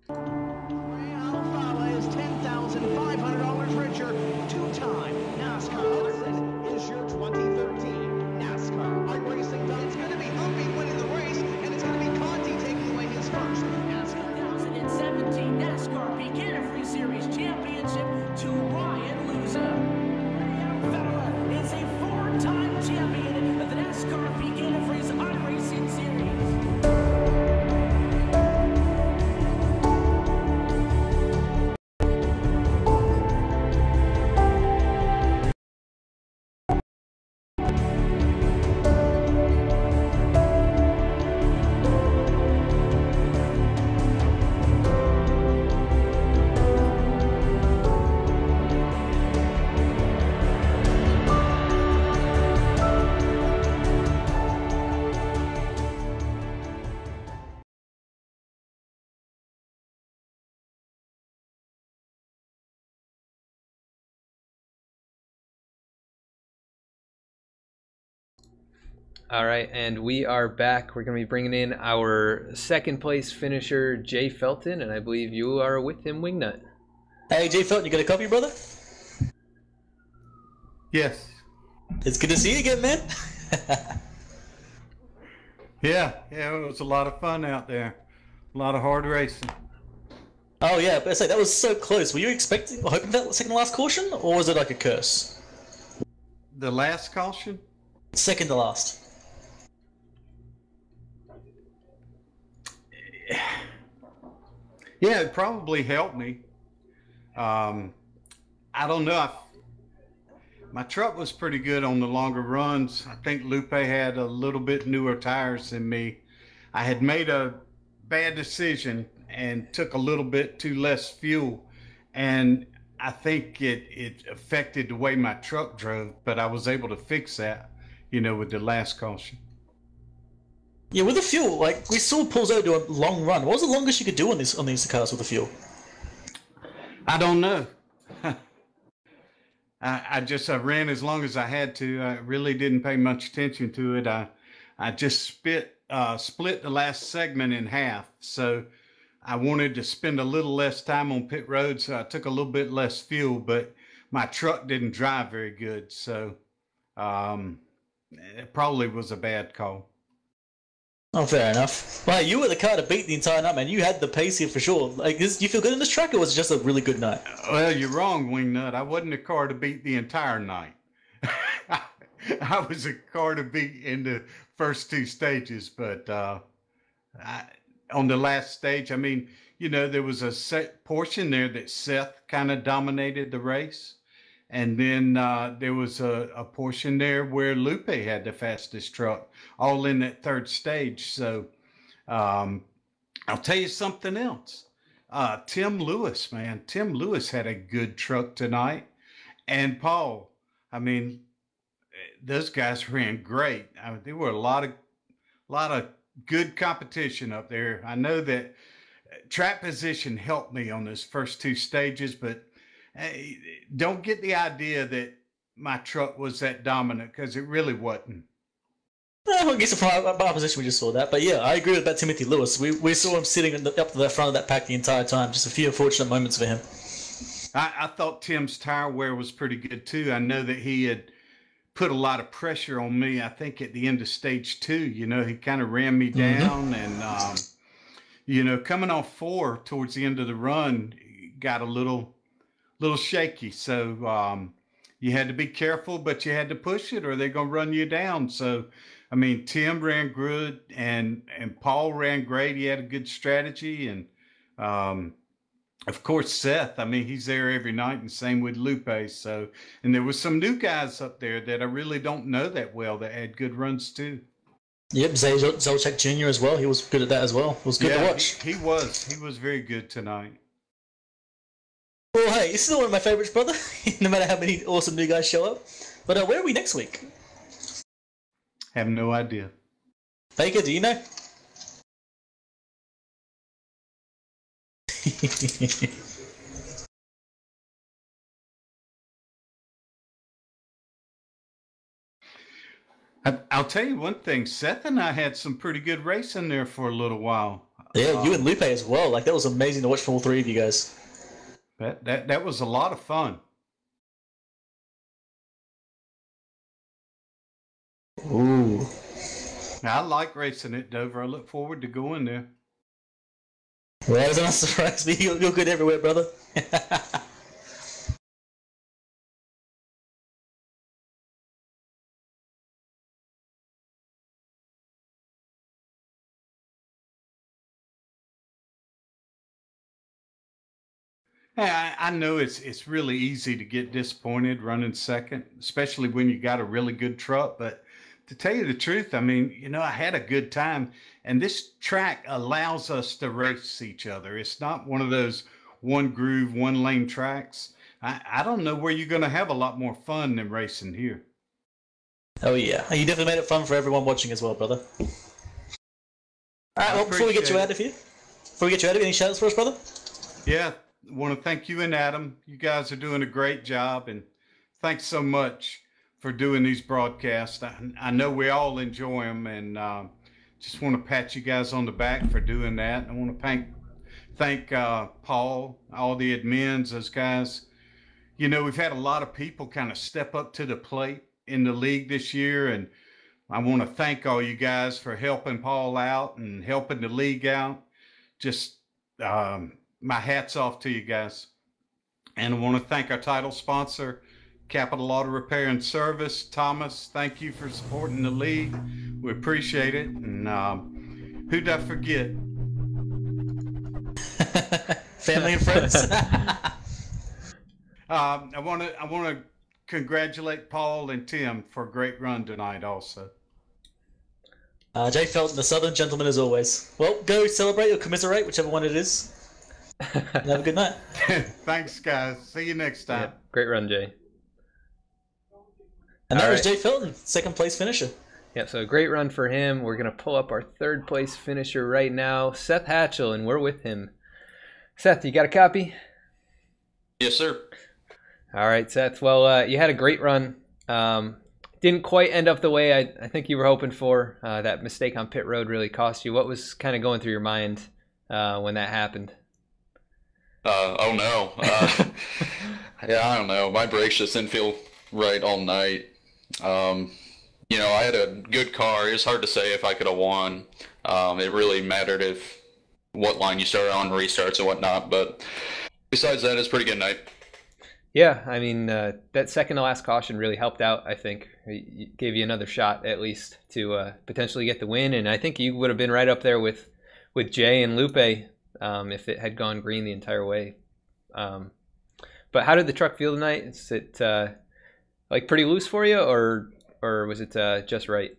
Alfala is $10,500 richer. 2-time NASCAR. Is your 2013 NASCAR iRacing done? It's going to be Humvee winning the race, and it's going to be Conti taking away his first NASCAR 2017 NASCAR Beginner Free Series Championship to Ryan Luza. Alfala is a 4-time champion of the NASCAR Beginner Free All right, and we are back. We're going to be bringing in our second place finisher, Jay Felton, and I believe you are with him, Wingnut. Hey, Jay Felton, you got a copy, brother? Yes. It's good to see you again, man. Yeah, it was a lot of fun out there. A lot of hard racing. Oh yeah, but I say that was so close. Were you expecting, hoping for that second to last caution, or was it like a curse? The last caution? Second to last. Yeah, it probably helped me. I don't know. My truck was pretty good on the longer runs. I think Lupe had a little bit newer tires than me. I had made a bad decision and took a little bit too less fuel, and I think it affected the way my truck drove, but I was able to fix that, with the last caution. Yeah, with the fuel, like we saw Pulzo do a long run. What was the longest you could do on these cars with the fuel? I don't know. I ran as long as I had to. I really didn't pay much attention to it. I just split the last segment in half. So I wanted to spend a little less time on pit road, so I took a little bit less fuel, but my truck didn't drive very good. So it probably was a bad call. Oh, fair enough. Well, you were the car to beat the entire night, man. You had the pace here for sure. Like, do you feel good in this track, or was it just a really good night? Well, you're wrong, Wingnut. I wasn't a car to beat the entire night. I was a car to beat in the first two stages, but on the last stage, I mean, there was a set portion there that Seth kind of dominated the race. And then there was a portion there where Lupe had the fastest truck, all in that third stage. So I'll tell you something else. Tim Lewis, man. Tim Lewis had a good truck tonight. And Paul, I mean, those guys ran great. There were a lot of good competition up there. I know that track position helped me on those first two stages, but hey, don't get the idea that my truck was that dominant, because it really wasn't. I guess by opposition we just saw that, but yeah, I agree with that. Timothy Lewis, we saw him sitting up to the front of that pack the entire time. Just a few unfortunate moments for him. I thought Tim's tire wear was pretty good too. I know that he had put a lot of pressure on me. I think at the end of stage 2, he kind of ran me down, and coming off 4 towards the end of the run, got a little shaky. So you had to be careful, but you had to push it or they're going to run you down. So, I mean, Tim ran good and Paul ran great. He had a good strategy. And, of course, Seth, I mean, he's there every night, and same with Lupe. So, and there was some new guys up there that I really don't know that well that had good runs too. Yep, Zolchak Jr. as well. He was good at that as well. It was good to watch. He was very good tonight. Well, hey, you're still one of my favorites, brother, no matter how many awesome new guys show up. But where are we next week? Have no idea. Baker, do you know? I'll tell you one thing. Seth and I had some pretty good racing there for a little while. Yeah, you and Lupe as well. Like, that was amazing to watch from all three of you guys. That was a lot of fun. Ooh. I like racing at Dover. I look forward to going there. Well, that doesn't surprise me. You're good everywhere, brother. I know it's really easy to get disappointed running second, especially when you got a really good truck. But to tell you the truth, I mean, I had a good time. And this track allows us to race each other. It's not one of those one groove, one lane tracks. I don't know where you're going to have a lot more fun than racing here. Oh, yeah. You definitely made it fun for everyone watching as well, brother. All right, well, before we get you out of here, any shout outs for us, brother? Yeah. I want to thank you and Adam. You guys are doing a great job, and thanks so much for doing these broadcasts. I know we all enjoy them, and just want to pat you guys on the back for doing that. I want to thank Paul, all the admins, those guys. You know, we've had a lot of people kind of step up to the plate in the league this year, and I want to thank all you guys for helping Paul out and helping the league out. Just my hat's off to you guys. And I want to thank our title sponsor, Capital Auto Repair and Service. Thomas, thank you for supporting the league. We appreciate it. And who'd I forget? Family and friends. I want to congratulate Paul and Tim for a great run tonight also. Jay Felton, the Southern gentleman as always. Well, go celebrate or commiserate, whichever one it is. And have a good night. Thanks, guys. See you next time. Yeah, great run, Jay. And that was Jay Felton, second place finisher. Yeah, so great run for him. We're going to pull up our third place finisher right now, Seth Hatchell, and we're with him. Seth, you got a copy? Yes, sir. All right, Seth. Well, you had a great run. Didn't quite end up the way I think you were hoping for. That mistake on pit road really cost you. What was kind of going through your mind when that happened? Oh no. Yeah, I don't know. My brakes just didn't feel right all night. You know, I had a good car. It was hard to say if I could have won. It really mattered if what line you started on, restarts and whatnot. But besides that, it's a pretty good night. Yeah, I mean, that second to last caution really helped out, I think. It gave you another shot, at least, to potentially get the win. And I think you would have been right up there with Jay and Lupe if it had gone green the entire way. But how did the truck feel tonight? Is it like pretty loose for you, or was it just right?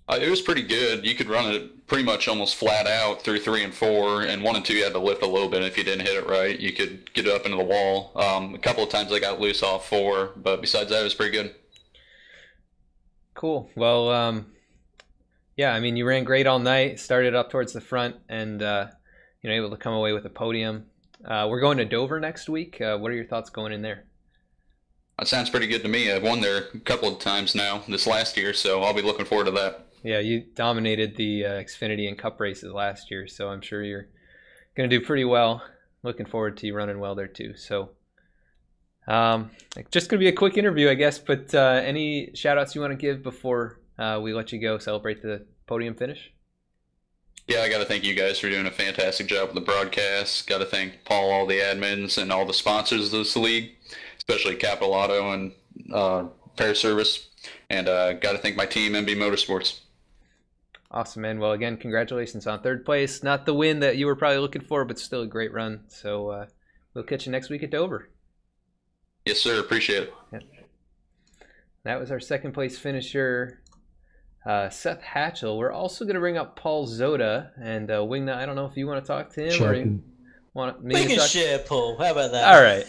It was pretty good. You could run it pretty much almost flat out through 3 and 4, and 1 and 2 you had to lift a little bit. If you didn't hit it right, you could get it up into the wall. A couple of times I got loose off 4, but besides that, it was pretty good. Cool. Well, yeah, I mean, you ran great all night, started up towards the front, and able to come away with a podium. We're going to Dover next week. What are your thoughts going in there? That sounds pretty good to me. I've won there a couple of times now this last year, so I'll be looking forward to that. Yeah, you dominated the Xfinity and Cup races last year, so I'm sure you're going to do pretty well. Looking forward to you running well there too. So just going to be a quick interview, I guess, but any shout-outs you want to give before we let you go celebrate the podium finish? Yeah, I got to thank you guys for doing a fantastic job with the broadcast. Got to thank Paul, all the admins, and all the sponsors of this league, especially Capital Auto and Repair Service. And got to thank my team, MB Motorsports. Awesome, man. Well, again, congratulations on third place. Not the win that you were probably looking for, but still a great run. So we'll catch you next week at Dover. Yes, sir. Appreciate it. Yep. That was our second place finisher, Seth Hatchell. We're also going to bring up Paul Zoda and Wingnut. I don't know if you want to talk to him or you want me We to can talk. share, Paul. How about that? All right.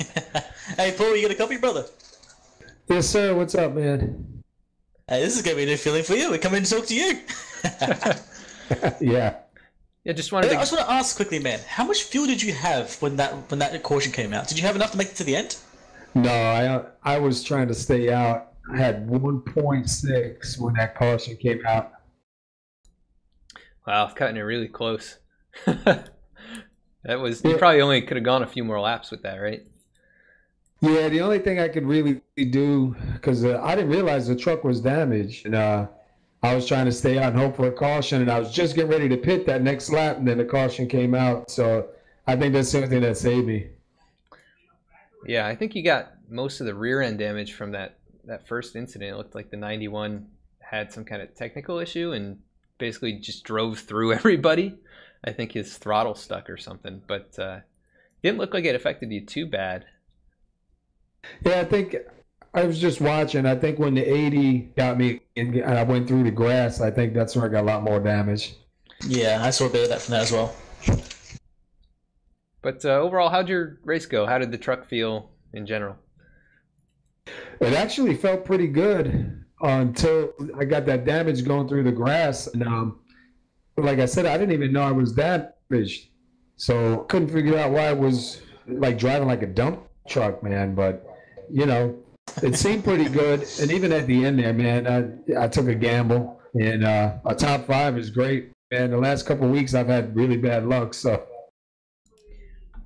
Hey, Paul, you got a copy, brother? Yes, sir. What's up, man? Hey, this is going to be a new feeling for you. We're coming to talk to you. Yeah. Yeah, just wanted I to. just want to ask quickly, man. How much fuel did you have when that caution came out? Did you have enough to make it to the end? No, I was trying to stay out. I had 1.6 when that caution came out. Wow, cutting it really close. That was you probably only could have gone a few more laps with that, right? Yeah, the only thing I could really do, because I didn't realize the truck was damaged, and I was trying to stay out and hope for a caution, and I was just getting ready to pit that next lap, and then the caution came out. So I think that's the only thing that saved me. Yeah, I think you got most of the rear end damage from that first incident. It looked like the 91 had some kind of technical issue and basically just drove through everybody. I think his throttle stuck or something, but didn't look like it affected you too bad. Yeah, I think I was just watching. I think when the 80 got me and I went through the grass, I think that's where I got a lot more damage. Yeah, I saw a bit of that from that as well. But overall, how'd your race go? How did the truck feel in general? It actually felt pretty good until I got that damage going through the grass. And like I said, I didn't even know I was damaged. So couldn't figure out why I was like driving like a dump truck, man. But, you know, it seemed pretty good. And even at the end there, man, I took a gamble, and a top 5 is great. Man, the last couple of weeks I've had really bad luck, so.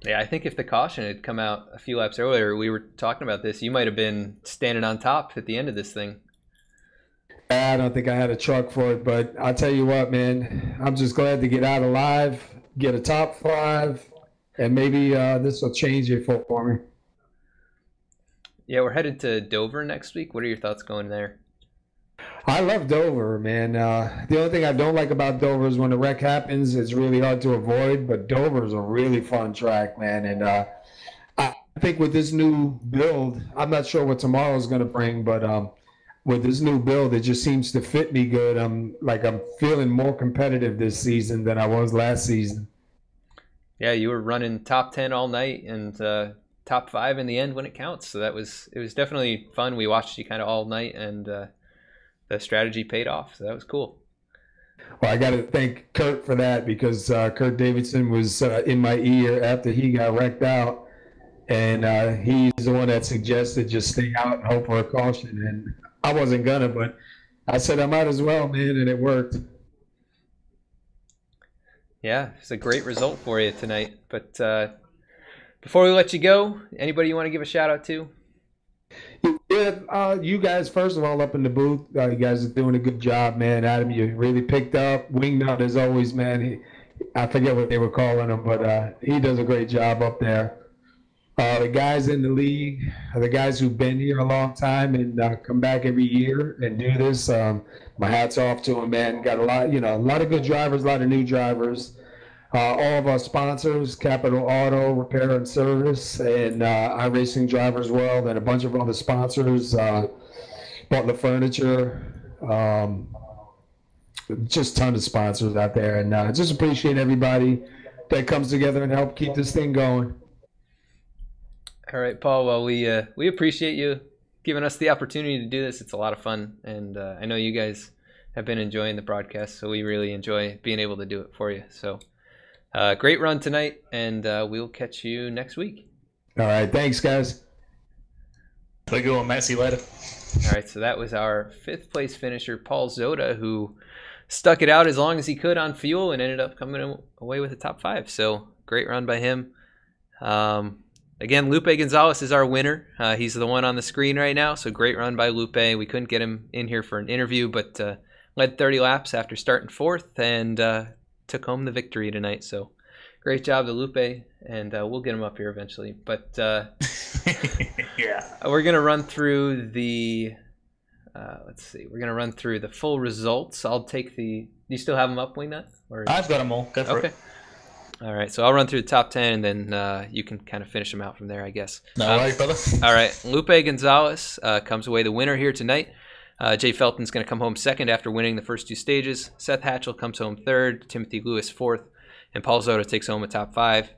Yeah, I think if the caution had come out a few laps earlier, we were talking about this, you might have been standing on top at the end of this thing. I don't think I had a truck for it, but I'll tell you what, man, I'm just glad to get out alive, get a top 5, and maybe this will change it for me. Yeah, we're headed to Dover next week. What are your thoughts going there? I love Dover, man. The only thing I don't like about Dover is when the wreck happens, it's really hard to avoid, but Dover is a really fun track, man. And I think with this new build, I'm not sure what tomorrow is going to bring, but with this new build, it just seems to fit me good. I'm feeling more competitive this season than I was last season. Yeah, you were running top 10 all night and top 5 in the end when it counts. So it was definitely fun. We watched you kind of all night, and the strategy paid off. So that was cool. Well, I got to thank Kurt for that, because Kurt Davidson was in my ear after he got wrecked out. And he's the one that suggested just stay out and hope for a caution. And I wasn't going to, but I said I might as well, man, and it worked. Yeah, it's a great result for you tonight. But before we let you go, anybody you want to give a shout out to? Yeah, you guys, first of all, up in the booth, you guys are doing a good job, man. Adam, you really picked up. Wingnut, as always, man. I forget what they were calling him, but he does a great job up there. The guys in the league, the guys who've been here a long time and come back every year and do this, my hat's off to them, man. Got a lot of good drivers, a lot of new drivers. All of our sponsors, Capital Auto, Repair and Service, and iRacing Drivers World, and a bunch of other sponsors, Butler Furniture, just a ton of sponsors out there. And just appreciate everybody that comes together and help keep this thing going. All right, Paul. Well, we appreciate you giving us the opportunity to do this. It's a lot of fun, and I know you guys have been enjoying the broadcast, so we really enjoy being able to do it for you. So. Great run tonight, and we'll catch you next week. All right. Thanks, guys. Have a good one, Matt. See you later. All right, so that was our 5th place finisher, Paul Zoda, who stuck it out as long as he could on fuel and ended up coming away with a top 5. So great run by him. Again, Lupe Gonzalez is our winner. He's the one on the screen right now, so great run by Lupe. We couldn't get him in here for an interview, but led 30 laps after starting 4th, and took home the victory tonight. So great job to Lupe, and we'll get him up here eventually. But yeah, we're gonna run through the let's see, we're gonna run through the full results. I'll take the, do you still have them up, Wingnut? I've got them all. Go for it. All right, so I'll run through the top 10, and then you can kind of finish them out from there, I guess. No worries, brother. All right, Lupe Gonzalez comes away the winner here tonight. Jay Felton's going to come home 2nd after winning the first 2 stages. Seth Hatchell comes home 3rd. Timothy Lewis 4th. And Paul Zoda takes home a top 5.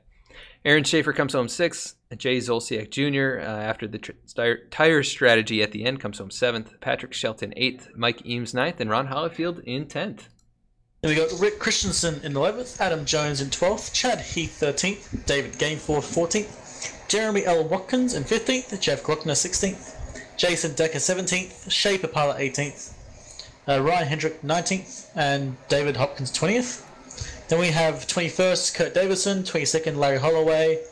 Aaron Schaefer comes home 6th. Jay Zolciak Jr. After the tire strategy at the end comes home 7th. Patrick Shelton 8th. Mike Eames 9th. And Ron Hollifield in 10th. Then we got Rick Christensen in 11th. Adam Jones in 12th. Chad Heath 13th. David Gainforth 14th. Jeremy L. Watkins in 15th. Jeff Glockner 16th. Jason Decker 17th, Shea Papala 18th, Ryan Hendrick 19th, and David Hopkins 20th. Then we have 21st, Kurt Davison, 22nd, Larry Holloway,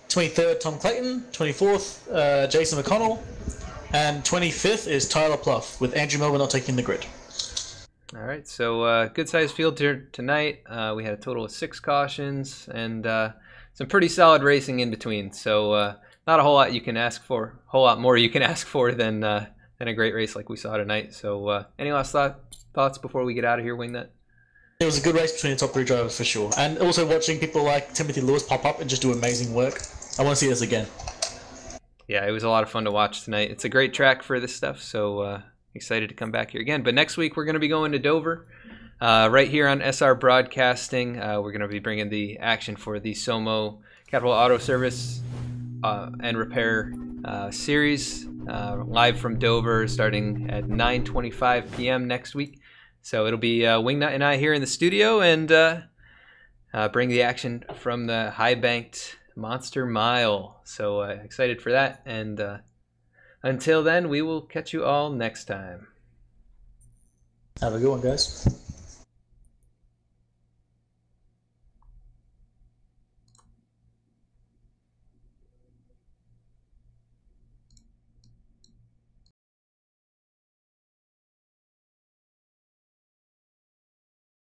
23rd, Tom Clayton, 24th, Jason McConnell, and 25th is Tyler Pluff, with Andrew Melbourne not taking the grid. All right, so good sized field here tonight. We had a total of 6 cautions and some pretty solid racing in between. So not a whole lot you can ask for, a whole lot more you can ask for than a great race like we saw tonight. So any last thoughts before we get out of here, Wingnut? It was a good race between the top 3 drivers for sure. And also watching people like Timothy Lewis pop up and just do amazing work. I want to see this again. Yeah, it was a lot of fun to watch tonight. It's a great track for this stuff, so excited to come back here again. But next week we're going to be going to Dover. Right here on SR Broadcasting, we're going to be bringing the action for the SOMO Capital Auto Service and Repair series live from Dover starting at 9:25 p.m. next week. So it'll be Wingnut and I here in the studio and bring the action from the high-banked Monster Mile. So excited for that. And Until then, we will catch you all next time. Have a good one, guys.